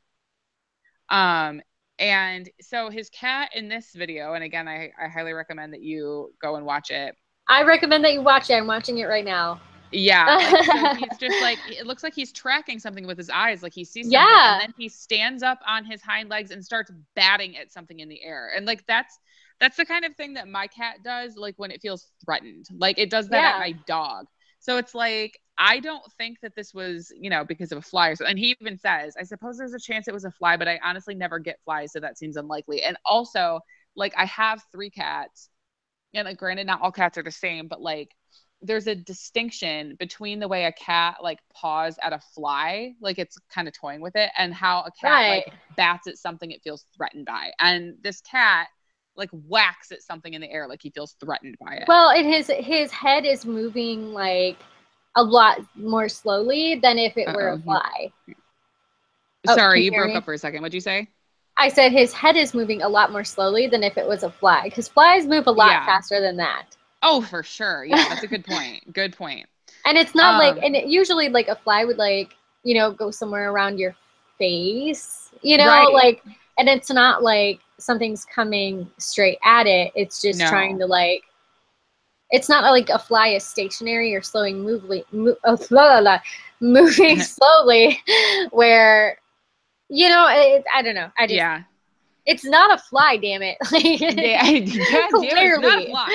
And so his cat in this video, and again, I highly recommend that you go and watch it. I recommend that you watch it. I'm watching it right now. Yeah. Like, so he's just like, it looks like he's tracking something with his eyes. Like he sees something, and then he stands up on his hind legs and starts batting at something in the air. And like, that's the kind of thing that my cat does. Like when it feels threatened, like it does that at my dog. So it's like, I don't think that this was, you know, because of a fly or something. And he even says, I suppose there's a chance it was a fly, but I honestly never get flies. So that seems unlikely. And also, like, I have 3 cats, and like, granted, not all cats are the same, but like, there's a distinction between the way a cat like paws at a fly, like it's kind of toying with it, and how a cat like bats at something it feels threatened by. And this cat like whacks at something in the air like he feels threatened by it. Well, and his head is moving like a lot more slowly than if it were a fly. Sorry, you broke up for a second. What'd you say? I said his head is moving a lot more slowly than if it was a fly, because flies move a lot faster than that. Oh, for sure. Yeah, that's a good point. Good point. And it's not like, and it usually like a fly would like, you know, go somewhere around your face, you know, like, and it's not like something's coming straight at it. It's just trying to like, it's not like a fly is stationary or moving slowly where, you know, I don't know. It's not a fly, damn it. Clearly. What?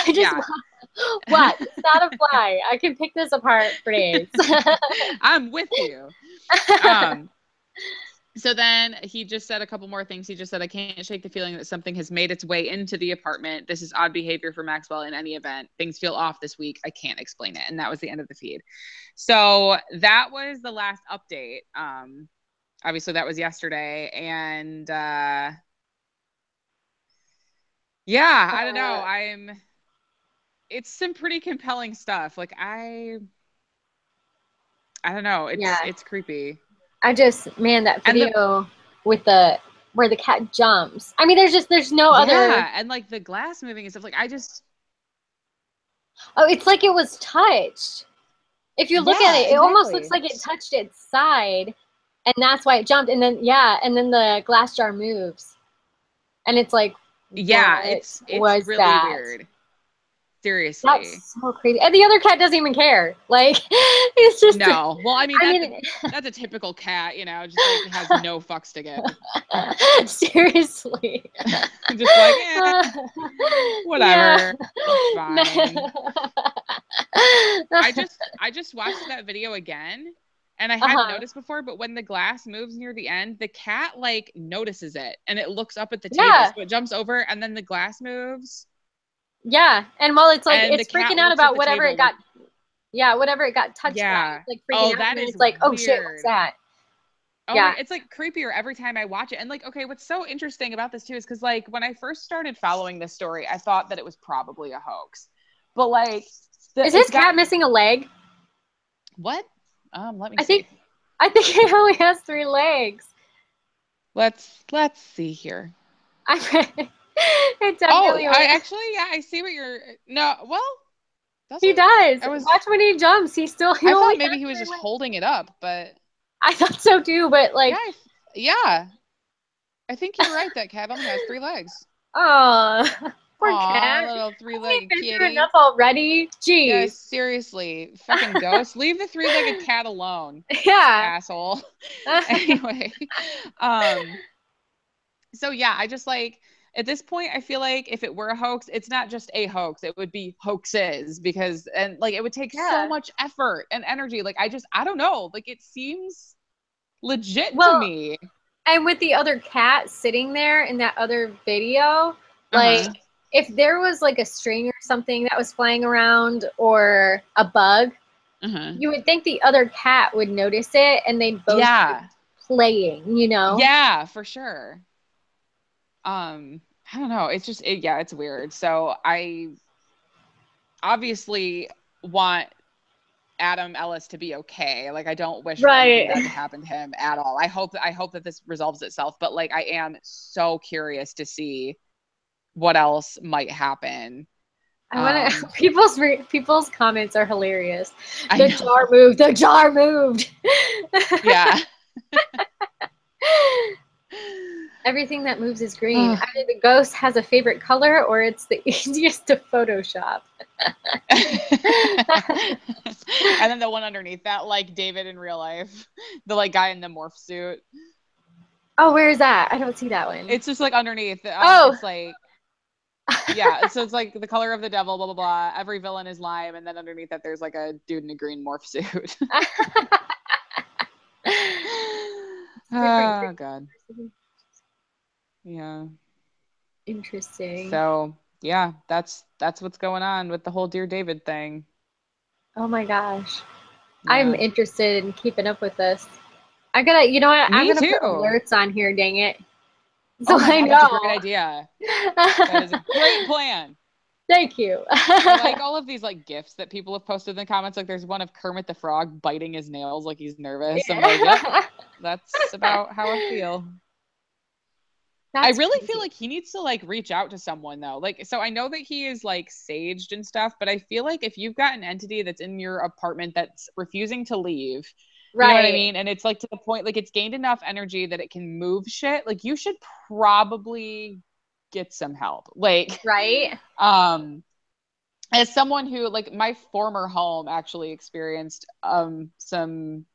It's not a fly. I can pick this apart for days. I'm with you. So then he just said a couple more things. He just said, I can't shake the feeling that something has made its way into the apartment. This is odd behavior for Maxwell in any event. Things feel off this week. I can't explain it. And that was the end of the feed. So that was the last update. Obviously that was yesterday. And yeah, I don't know. It's some pretty compelling stuff. Like I don't know. It's creepy. Man, that video with where the cat jumps. I mean, there's no other. Yeah, and like the glass moving and stuff. Like oh, it's like it was touched. If you look at it, it almost looks like it touched its side, and that's why it jumped. And then the glass jar moves, and it's like, it's really weird. Seriously. That's so crazy. And the other cat doesn't even care. Like, it's just... No. Well, I mean, that's a typical cat, you know, just like has no fucks to give. Seriously. Just like, whatever. It's fine. I just watched that video again, and I hadn't noticed before, but when the glass moves near the end, the cat, like, notices it, and it looks up at the table, so it jumps over, and then the glass moves. Yeah, and while it's like it's freaking out about whatever it got, whatever it got touched by, it's like freaking out. That is it's like, oh weird. shit, what's that? Oh, it's like creepier every time I watch it. And like, okay, what's so interesting about this too is because like when I first started following this story, I thought that it was probably a hoax. But like, is his cat missing a leg? What? Let me see. I think he only has 3 legs. Let's see here. I see what you're. No, well, he does. Watch when he jumps. I thought maybe he was just holding it up, but I thought so too. But like, I think you're right. That cat only has 3 legs. Oh, poor cat. Little 3-legged kitty. Enough already. Jeez. Yeah, seriously, fucking ghost. Leave the 3-legged cat alone. Yeah, asshole. Anyway, so yeah, I just like. At this point, I feel like if it were a hoax, it's not just a hoax. It would be hoaxes because it would take so much effort and energy. Like, I don't know. Like, it seems legit to me. And with the other cat sitting there in that other video, like, if there was like a string or something that was flying around or a bug, you would think the other cat would notice it and they'd both be playing, you know? Yeah, for sure. I don't know. It's just, it's weird. So I obviously want Adam Ellis to be okay. Like, I don't wish for anything bad to happen to him at all. I hope that this resolves itself, but like, I am so curious to see what else might happen. I want to. People's comments are hilarious. I know. Jar moved. The jar moved. Yeah. Everything that moves is green. Either the ghost has a favorite color or it's the easiest to Photoshop. And then the one underneath that, like David in real life, the like guy in the morph suit. Oh, where is that? I don't see that one. It's just like underneath. It's like, yeah. So it's like the color of the devil, blah, blah, blah. Every villain is lime. And then underneath that, there's like a dude in a green morph suit. Oh, God. Yeah. Interesting. So, yeah, that's what's going on with the whole Dear David thing. Oh my gosh. Yeah. I'm interested in keeping up with this. I gotta, you know what? I'm gonna put alerts on here, dang it. So I know. That's a great idea. That is a great plan. Thank you. I like all of these like gifs that people have posted in the comments. Like there's one of Kermit the Frog biting his nails like he's nervous. Yeah. I'm like, yep, that's about how I feel. I really feel like he needs to like reach out to someone though. Like, so I know that he is like saged and stuff, but I feel like if you've got an entity that's in your apartment that's refusing to leave, you know what I mean? And it's like to the point, like it's gained enough energy that it can move shit. Like you should probably get some help. Like, as someone who like my former home actually experienced some,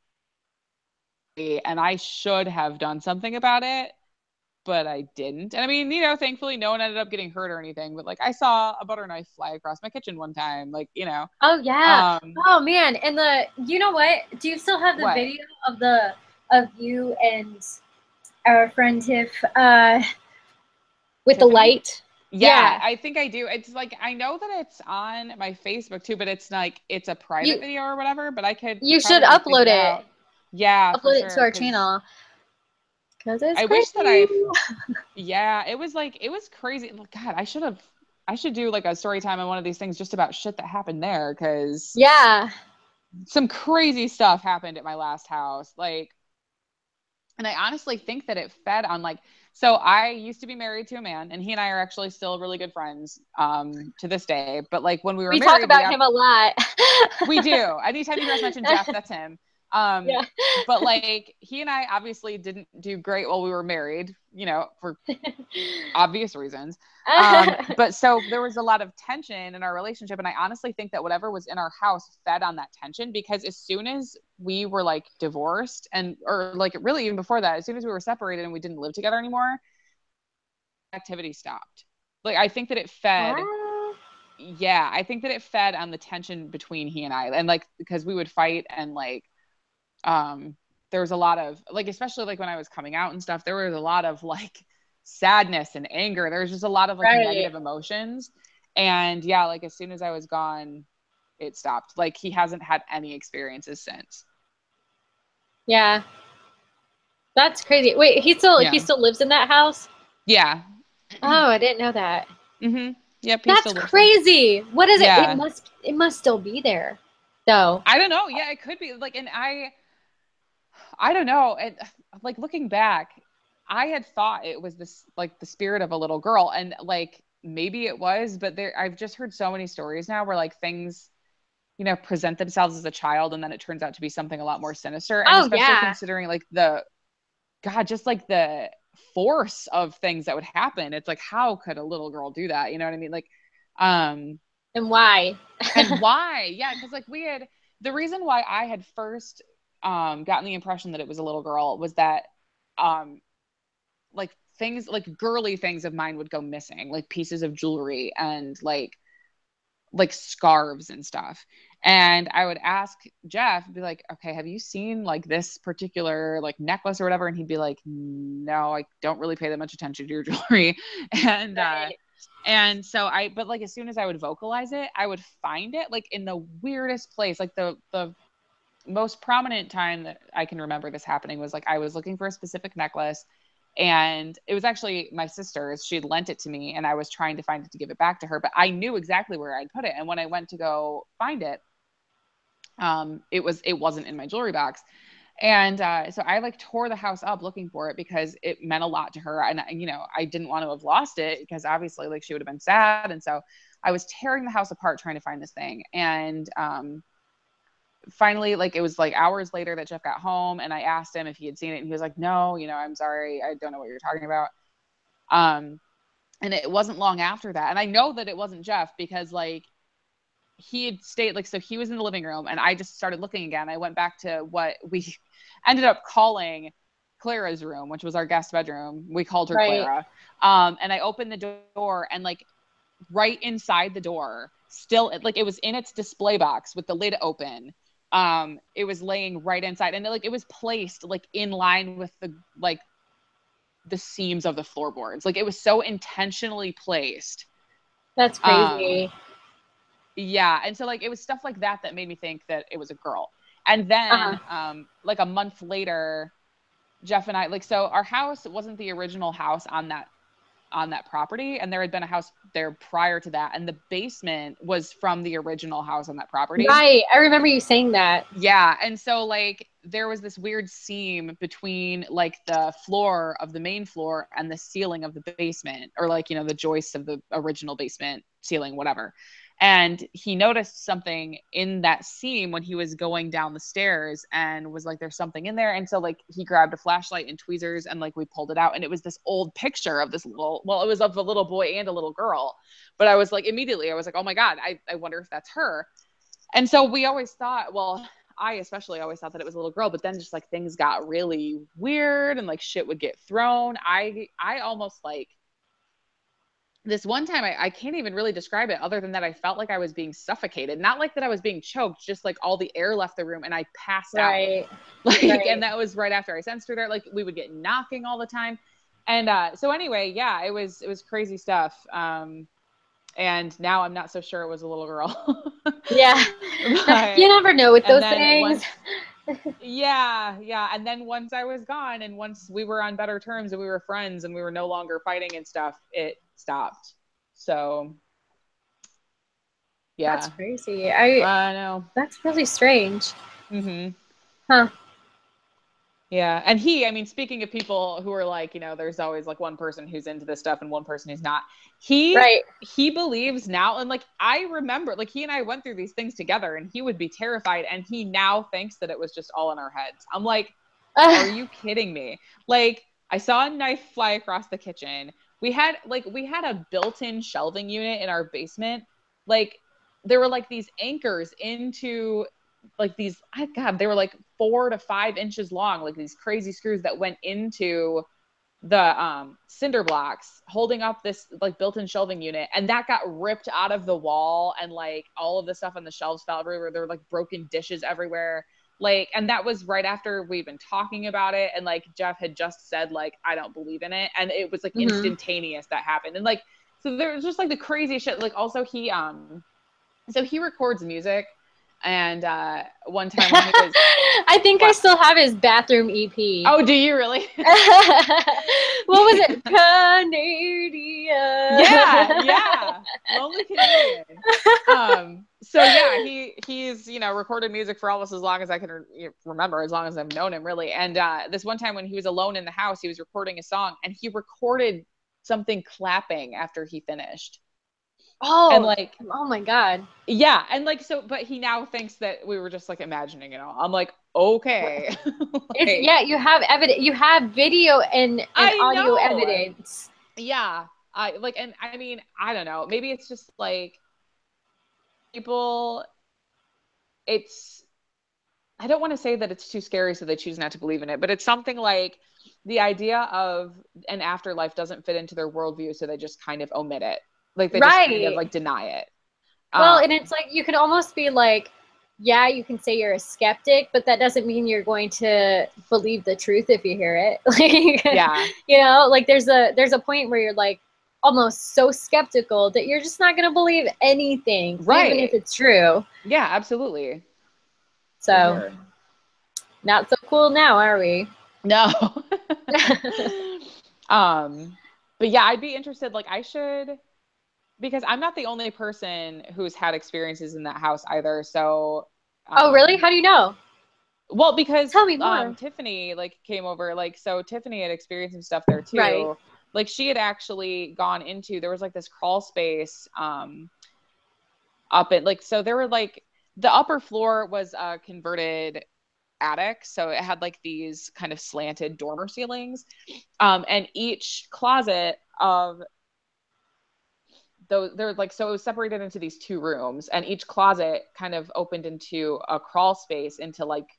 and I should have done something about it, but I didn't. And I mean, you know, thankfully no one ended up getting hurt or anything, but like I saw a butter knife fly across my kitchen one time, like, you know. Oh yeah. Oh man. And you know what? Do you still have the video of you and our friend Tiff with Tiffany? The light? Yeah, I think I do. It's like, I know that it's on my Facebook too, but it's like, it's a private video or whatever, but I could. You should upload it. Yeah. Upload it to our channel. I wish that yeah, it was crazy. God, I should do like a story time on one of these things just about shit that happened there. Cause some crazy stuff happened at my last house. Like, and I honestly think that it fed on like, so I used to be married to a man and he and I are actually still really good friends to this day. But like when we were married, talk about him a lot. We do. Anytime you guys mention Jeff, that's him. But like he and I obviously didn't do great while we were married, you know, for obvious reasons. But so there was a lot of tension in our relationship. And I honestly think that whatever was in our house fed on that tension, because as soon as we were like divorced or like really even before that, as soon as we were separated and we didn't live together anymore, activity stopped. Like, I think that it fed. Yeah. I think that it fed on the tension between he and I, and like, because we would fight and like, there was a lot of like, especially like when I was coming out and stuff, there was a lot of like sadness and anger. There was just a lot of like negative emotions. And yeah, like as soon as I was gone, it stopped. Like he hasn't had any experiences since. Yeah. That's crazy. Wait, he still lives in that house? Yeah. Oh, I didn't know that. Mm-hmm. Yep. That's crazy. What is it? It must still be there though. I don't know. Yeah, it could be like, and I don't know. And like looking back, I had thought it was this like the spirit of a little girl, and like maybe it was, but I've just heard so many stories now where like things, you know, present themselves as a child and then it turns out to be something a lot more sinister. And especially considering like just like the force of things that would happen. It's like, how could a little girl do that? You know what I mean? Like, and why? Yeah. Cause like the reason why I had first gotten the impression that it was a little girl was that like things like girly things of mine would go missing, like pieces of jewelry and like scarves and stuff. And I would ask Jeff, be like, okay, have you seen like this particular like necklace or whatever? And he'd be like, no, I don't really pay that much attention to your jewelry. And so but like as soon as I would vocalize it, I would find it like in the weirdest place. Like the most prominent time that I can remember this happening was like I was looking for a specific necklace, and it was actually my sister's. She'd lent it to me and I was trying to find it to give it back to her, but I knew exactly where I'd put it. And when I went to go find it, it wasn't in my jewelry box. And so I like tore the house up looking for it because it meant a lot to her. And, you know, I didn't want to have lost it because obviously like she would have been sad. And so I was tearing the house apart trying to find this thing. And finally, like, it was like hours later that Jeff got home, and I asked him if he had seen it, and he was like, no, you know, I'm sorry, I don't know what you're talking about. And it wasn't long after that, and I know that it wasn't Jeff because, like, he had stayed, like, so he was in the living room, and I just started looking again. I went back to what we ended up calling Clara's room, which was our guest bedroom. We called her Clara. And I opened the door, and, like, right inside the door, still, like, it was in its display box with the lid open. It was laying right inside, and it was placed, like, in line with the, like, the seams of the floorboards. Like, it was so intentionally placed. That's crazy. Yeah. And so, like, it was stuff like that that made me think that it was a girl. And then, like, a month later, Jeff and I, like, so our house wasn't the original house on that property, and there had been a house there prior to that, and the basement was from the original house on that property. Right. I remember you saying that. Yeah. And so, like, there was this weird seam between, like, the floor of the main floor and the ceiling of the basement, or, like, you know, the joists of the original basement ceiling, whatever. And he noticed something in that seam when he was going down the stairs, and was like, there's something in there. And so, like, he grabbed a flashlight and tweezers, and, like, we pulled it out, and it was this old picture of this little, well, it was of a little boy and a little girl. But I was like, immediately, I was like, oh my God, I wonder if that's her. And so we always thought, well, I especially always thought that it was a little girl, but then just, like, things got really weird, and, like, shit would get thrown. I almost, like, this one time, I can't even really describe it other than that I felt like I was being suffocated. Not like that I was being choked, just, like, all the air left the room and I passed out. Like, and that was right after I sensed her there. Like, we would get knocking all the time. And so anyway, yeah, it was crazy stuff. And now I'm not so sure it was a little girl. Yeah. You never know with those things. Yeah. And then once I was gone, and once we were on better terms and we were friends and we were no longer fighting and stuff, it stopped. So yeah. That's crazy. I know. That's really strange. Mm-hmm. Huh. Yeah. And I mean, speaking of people who are like, you know, there's always, like, one person who's into this stuff and one person who's not. He believes now, and, like, I remember, like, he and I went through these things together, and he would be terrified, and he now thinks that it was just all in our heads. I'm like, are you kidding me? Like, I saw a knife fly across the kitchen. We had a built-in shelving unit in our basement. Like, there were, like, these anchors into, like, these, God, they were, like, 4 to 5 inches long, like, these crazy screws that went into the cinder blocks holding up this, like, built-in shelving unit, and that got ripped out of the wall, and, like, all of the stuff on the shelves fell everywhere. There were, like, broken dishes everywhere. Like, and that was right after we'd been talking about it, and, like, Jeff had just said, like, I don't believe in it, and it was, like, instantaneous that happened. And, like, so there was just, like, the crazy shit. Like, also he records music, and one time when he was I think I still have his bathroom EP. Oh, do you really? What was it? Canadian. Yeah. Lonely Canadian. So yeah, he's, you know, recorded music for almost as long as I can remember, as long as I've known him, really. And this one time when he was alone in the house, he was recording a song, and he recorded something clapping after he finished. Oh, and, like, oh my God. Yeah. And, like, so, but he now thinks that we were just, like, imagining it all. I'm like, okay. Like, yeah, you have evidence, you have video and audio evidence. Yeah. And I mean, I don't know, maybe it's just, like, people, I don't want to say that it's too scary so they choose not to believe in it, but it's something like the idea of an afterlife doesn't fit into their worldview, so they just kind of omit it. Like, they just kind of, like, deny it. Well, and it's like, you can almost be like, yeah, you can say you're a skeptic, but that doesn't mean you're going to believe the truth if you hear it. Like, yeah. You know, like, there's a point where you're, like, almost so skeptical that you're just not going to believe anything, right, even if it's true. Yeah, absolutely. So, not so cool now, are we? No. But yeah, I'd be interested, like, I should, because I'm not the only person who's had experiences in that house either. So. Oh, really? How do you know? Well, because tell me more. Tiffany, like, came over, like, so Tiffany had experienced some stuff there too. Right. Like, she had actually gone into, there was, like, this crawl space up in like, so there were like the upper floor was a converted attic, so it had like these kind of slanted dormer ceilings, and each closet of those, there was like, so it was separated into these two rooms, and each closet kind of opened into a crawl space into like,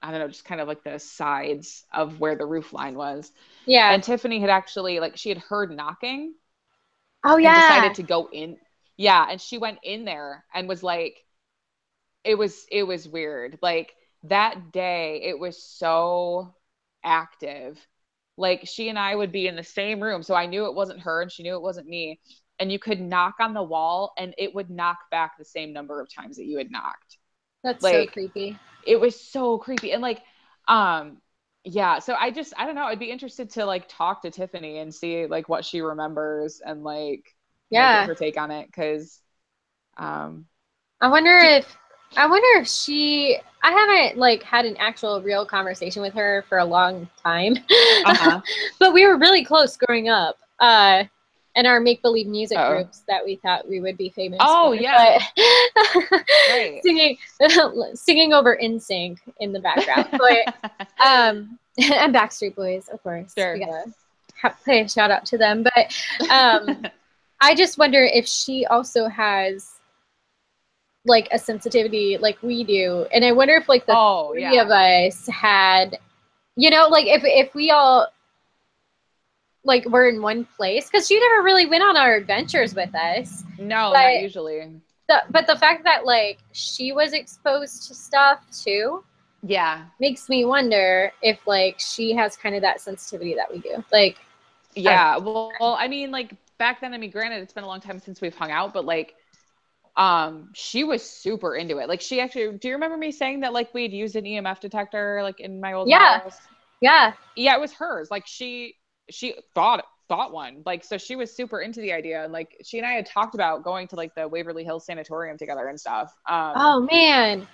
I don't know, just kind of like the sides of where the roof line was. Yeah. And Tiffany had actually, like, she had heard knocking Oh and yeah. decided to go in. Yeah, and she went in there and was like, it was weird. Like that day, it was so active. Like she and I would be in the same room, so I knew it wasn't her and she knew it wasn't me. And you could knock on the wall and it would knock back the same number of times that you had knocked. That's so Like creepy. it was so creepy. And like, yeah, so I don't know, I'd be interested to like talk to Tiffany and see like what she remembers and like, get her take on it. Cause, I wonder if she, I haven't like had an actual real conversation with her for a long time, but we were really close growing up, in our make-believe music groups that we thought we would be famous for. Yeah. But right. singing over NSYNC in the background. But, and Backstreet Boys, of course. Sure. We gotta play a shout out to them. But I just wonder if she also has like a sensitivity like we do. And I wonder if like the three of us had, like if we all like were in one place, because she never really went on our adventures with us. No, not usually. But the fact that like she was exposed to stuff too, makes me wonder if like she has kind of that sensitivity that we do. Like, well, I mean, like back then, I mean, granted, it's been a long time since we've hung out, but like, she was super into it. Like she actually, do you remember me saying that like we'd used an EMF detector like in my old house? Yeah, it was hers. Like she bought one. Like, so she was super into the idea. And like, she and I had talked about going to like the Waverly Hills Sanatorium together and stuff. Oh man.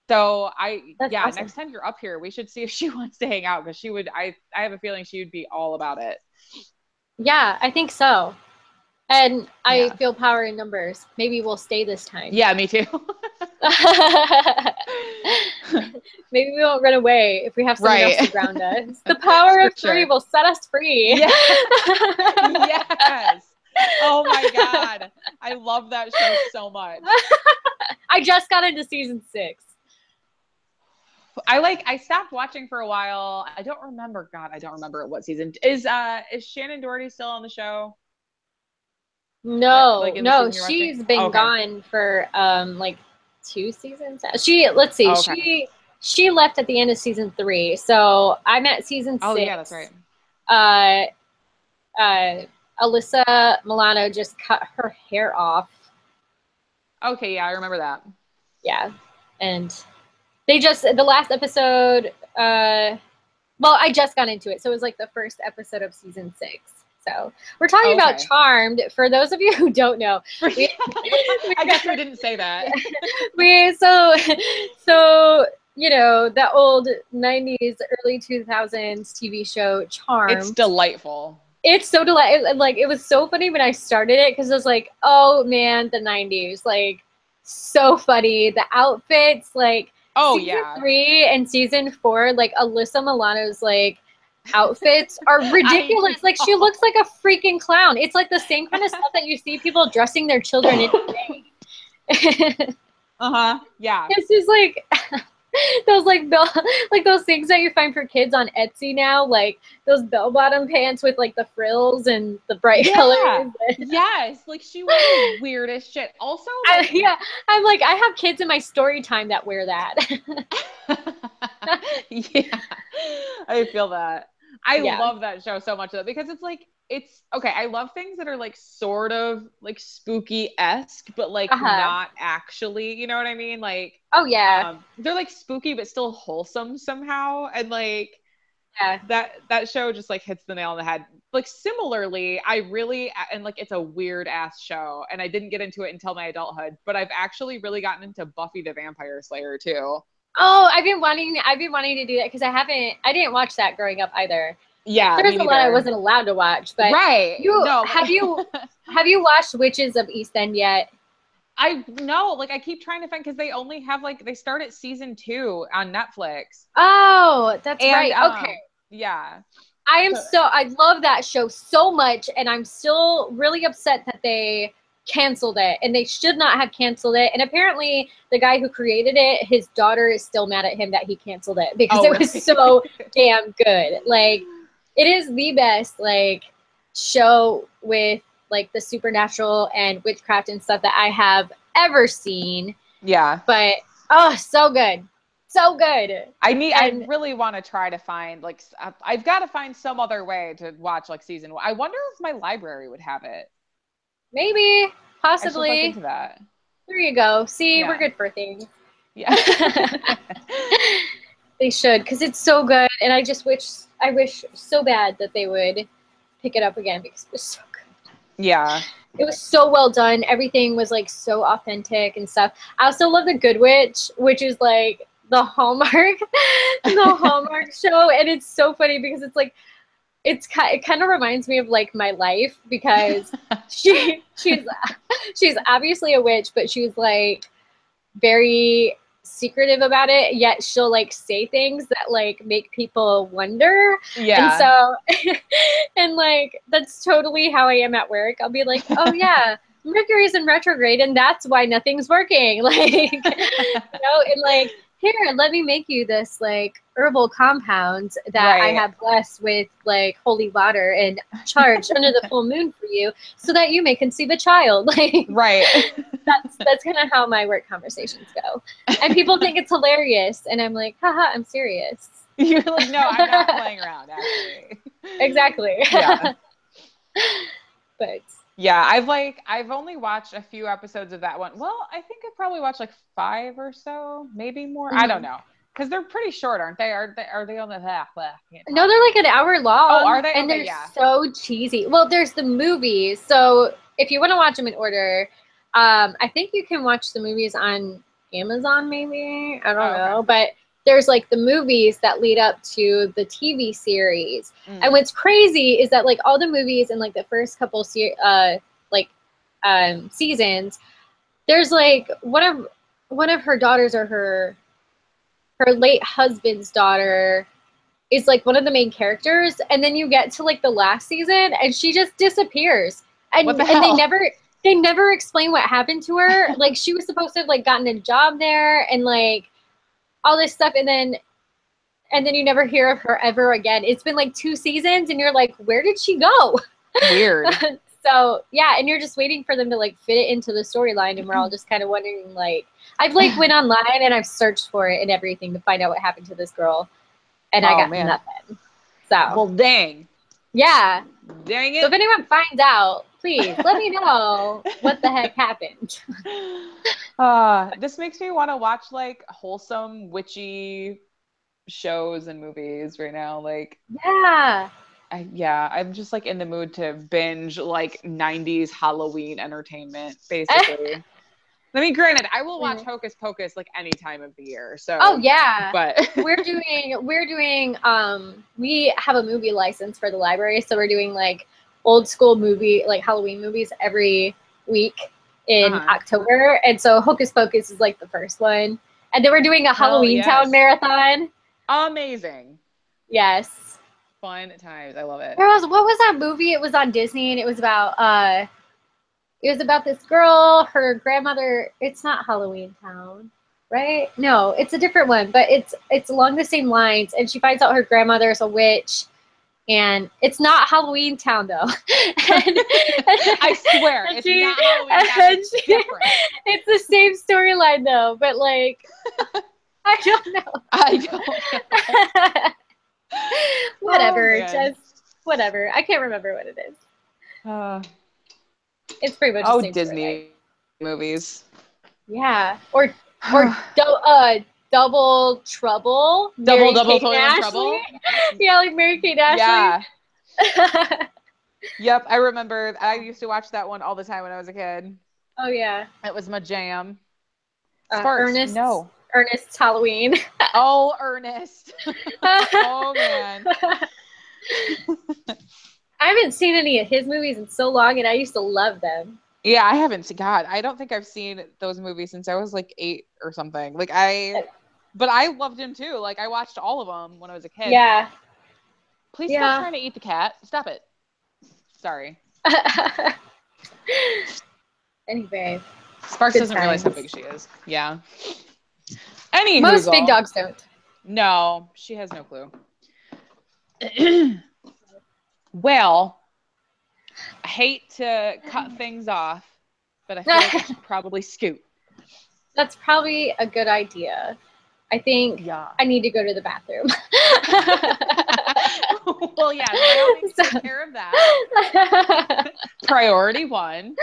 So That's awesome. Next time you're up here, we should see if she wants to hang out. Cause she would, I have a feeling she would be all about it. Yeah, I think so. And I feel power in numbers. Maybe we'll stay this time. Yeah, me too. Maybe we won't run away if we have someone else to ground us. The power of three will set us free. Yeah. Yes. Oh my God. I love that show so much. I just got into season 6. I stopped watching for a while. I don't remember what season. Is Shannon Doherty still on the show? No, she's been gone for like 2 seasons. Let's see. She left at the end of season 3. So I'm at season 6. Oh yeah, that's right. Alyssa Milano just cut her hair off. Okay, yeah, I remember that. Yeah. And they the last episode, well, I just got into it. So it was like the first episode of season 6. So we're talking about Charmed. For those of you who don't know, I guess we didn't say that. So the old 90s, early 2000s TV show Charmed. It's delightful. It's so delightful. Like it was so funny when I started it because I was like, oh man, the 90s, like so funny. The outfits, like season 3 and season 4, like Alyssa Milano's like outfits are ridiculous. Like she looks like a freaking clown. It's like the same kind of stuff that you see people dressing their children in today. Yeah. It's just like those like those things that you find for kids on Etsy now, like those bell-bottom pants with like the frills and the bright colors. Yes, like she wears weird as shit. Also, like, I'm like, I have kids in my story time that wear that. Yeah, I feel that. I love that show so much though, because it's like, it's okay. I love things that are like sort of like spooky-esque, but like not actually, you know what I mean? Like, they're like spooky, but still wholesome somehow. And like, that show just like hits the nail on the head. Like similarly, and like, it's a weird ass show and I didn't get into it until my adulthood, but I've actually really gotten into Buffy the Vampire Slayer too. Oh, I've been wanting to do that because I didn't watch that growing up either. Yeah, there's a lot I wasn't allowed to watch, but have you watched Witches of East End yet? I know, like I keep trying to find because they only have like they start at season 2 on Netflix. Oh, that's And right. Okay. yeah. I love that show so much, and I'm still really upset that they canceled it, and they should not have canceled it. And apparently the guy who created it, his daughter is still mad at him that he canceled it because it was so damn good. Like, it is the best like show with like the supernatural and witchcraft and stuff that I have ever seen. Yeah. But oh, so good. So good. I really want to try to find like I've got to find some other way to watch like season 1. I wonder if my library would have it. Maybe, possibly. I should look into that. There you go. See, we're good for things. Yeah. They should, because it's so good, and I wish so bad that they would pick it up again because it was so good. Yeah. It was so well done. Everything was like so authentic and stuff. I also love The Good Witch, which is like the Hallmark show, and it's so funny because it's like it kind of reminds me of like my life because she's obviously a witch, but she's like very secretive about it, yet she'll like say things that like make people wonder. Yeah. And so and like that's totally how I am at work. I'll be like, oh yeah, Mercury's in retrograde and that's why nothing's working. Like, you know, and like, here, let me make you this like herbal compound that I have blessed with like holy water and charged under the full moon for you so that you may conceive a child. Like, that's kind of how my work conversations go. And people think it's hilarious. And I'm like, haha, I'm serious. You're like, no, I'm not playing around, actually. Exactly. Yeah. But yeah, I've only watched a few episodes of that one. Well, I think I probably watched like 5 or so, maybe more. Mm-hmm. I don't know. Because they're pretty short, aren't they? Are they on the No, they're like an hour long. Oh, are they? And they're so cheesy. Well, there's the movies. So if you want to watch them in order, I think you can watch the movies on Amazon, maybe. I don't know. But there's like the movies that lead up to the TV series. And what's crazy is that like all the movies in like the first couple seasons, there's like one of her daughters or her late husband's daughter is like one of the main characters, and then you get to like the last season and she just disappears. And they never explain what happened to her. Like, she was supposed to have like gotten a job there and like all this stuff, and then you never hear of her ever again. It's been like 2 seasons and you're like, where did she go? Weird. So yeah, and you're just waiting for them to like fit it into the storyline, and we're all just kind of wondering, like, I've like went online and I've searched for it and everything to find out what happened to this girl, and I got nothing. So well, dang. Yeah. Dang it. So if anyone finds out, please let me know what the heck happened. This makes me want to watch like wholesome witchy shows and movies right now. Like, yeah. I'm just like in the mood to binge like 90s Halloween entertainment, basically. I mean, granted, I will watch Hocus Pocus like any time of the year. So but we have a movie license for the library, so we're doing like old school movie, like Halloween movies every week in October, and so Hocus Pocus is like the first one, and then we're doing a Halloween Town marathon. Amazing. Yes. Fun times. I love it. What was that movie? It was on Disney, and it was about this girl, her grandmother. It's not Halloween Town, right? No, it's a different one, but it's along the same lines, and she finds out her grandmother is a witch, and it's not Halloween Town though. I swear, it's not Halloween Town. It's different. It's the same storyline though, but like I don't know. Whatever, just whatever. I can't remember what it is. It's pretty much the same Disney movies. Yeah, or Double Trouble. Double Totally in Trouble. Yeah, like Mary-Kate Ashley. Yeah. Yep, I remember. I used to watch that one all the time when I was a kid. Oh yeah, it was my jam. Ernest's Halloween. Oh, Ernest. Oh, man. I haven't seen any of his movies in so long, and I used to love them. Yeah, I haven't seen. God, I don't think I've seen those movies since I was like 8 or something. But I loved him too. Like I watched all of them when I was a kid. Yeah. Please stop trying to eat the cat. Stop it. Sorry. Anyway. Sparks doesn't realize how big she is. Yeah. Anywho, most big dogs don't. No, she has no clue. Well, I hate to cut things off, but I feel like I should probably scoot. That's probably a good idea. I think I need to go to the bathroom. Well, yeah, I need to take care of that. Priority 1.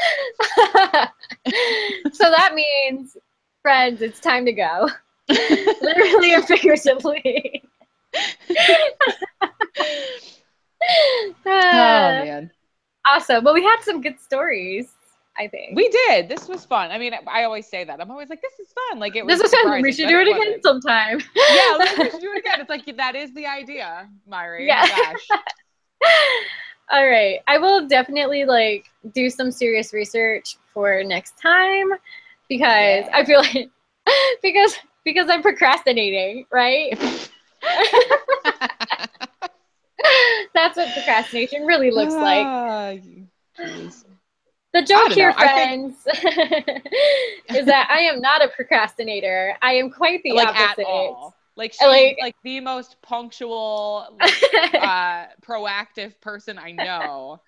So that means, friends, it's time to go. Literally and figuratively. Oh, man. Awesome. Well, we had some good stories, I think. We did. This was fun. I mean, I always say that. I'm always like, this is fun. Like, it was fun. We should do it again sometime. Yeah, like, we should do it again. It's like, that is the idea, Mairi. Yeah. Oh, gosh. All right. I will definitely, like, do some serious research for next time because I feel like, because I'm procrastinating, right? That's what procrastination really looks like. Geez. The joke here, friends, is that I am not a procrastinator. I am quite the opposite. At all. Like she's like the most punctual, proactive person I know.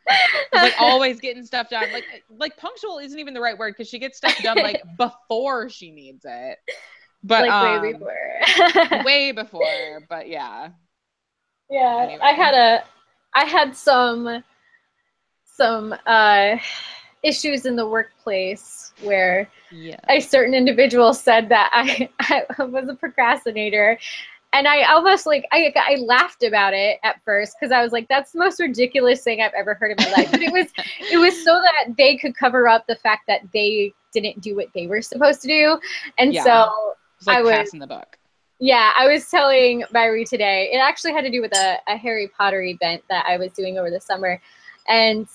She's like always getting stuff done. Like punctual isn't even the right word because she gets stuff done like before she needs it. But like way before. Way before. But yeah. Yeah, anyway. I had some issues in the workplace where a certain individual said that I was a procrastinator, and I almost I laughed about it at first because I was like, that's the most ridiculous thing I've ever heard in my life. But it was so that they could cover up the fact that they didn't do what they were supposed to do, and so it's like passing the buck. Yeah, I was telling Mairi today, it actually had to do with a Harry Potter event that I was doing over the summer. And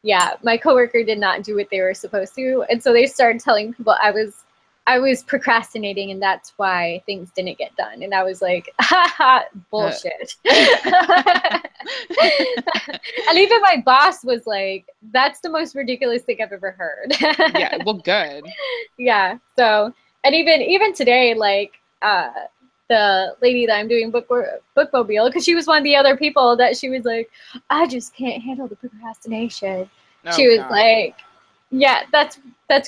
yeah, my coworker did not do what they were supposed to. And so they started telling people I was procrastinating and that's why things didn't get done. And I was like, haha, bullshit. And even my boss was like, that's the most ridiculous thing I've ever heard. Yeah, well, good. Yeah. So, and even today, like, the lady that I'm doing bookmobile, because she was one of the other people that she was like, I just can't handle the procrastination. She was like, yeah, that's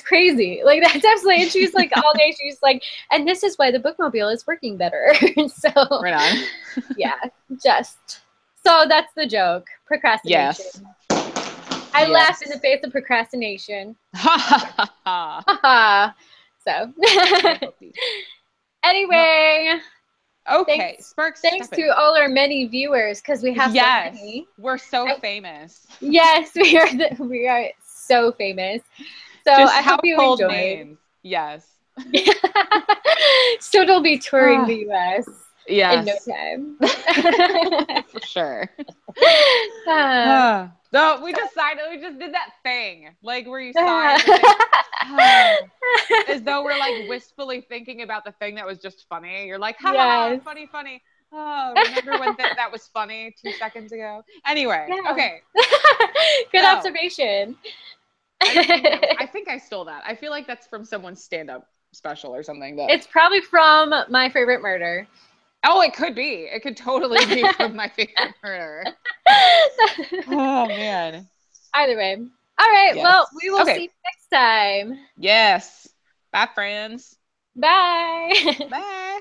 crazy. Like that's absolutely. And she's like all day. She's like, and this is why the bookmobile is working better. So right on. Yeah, just so that's the joke. Procrastination. Yes. I laugh in the face of procrastination. Ha ha ha. So. Anyway. Okay, Sparks. Thanks to all our many viewers because we have so many. We're so famous. Yes, we are so famous. So I hope you enjoyed. Names. Yes. So they'll be touring the US. Yes. In no time. For sure. No, we just did that thing. Like where you sighed as though we're like wistfully thinking about the thing that was just funny. You're like, ha, funny. Oh, remember when that was funny 2 seconds ago? Anyway, okay. Good observation. I think I stole that. I feel like that's from someone's stand-up special or something. It's probably from My Favorite Murder. Oh, it could be. It could totally be from My Favorite Murder. Oh, man. Either way. All right. Yes. Well, we will see you next time. Yes. Bye, friends. Bye. Bye.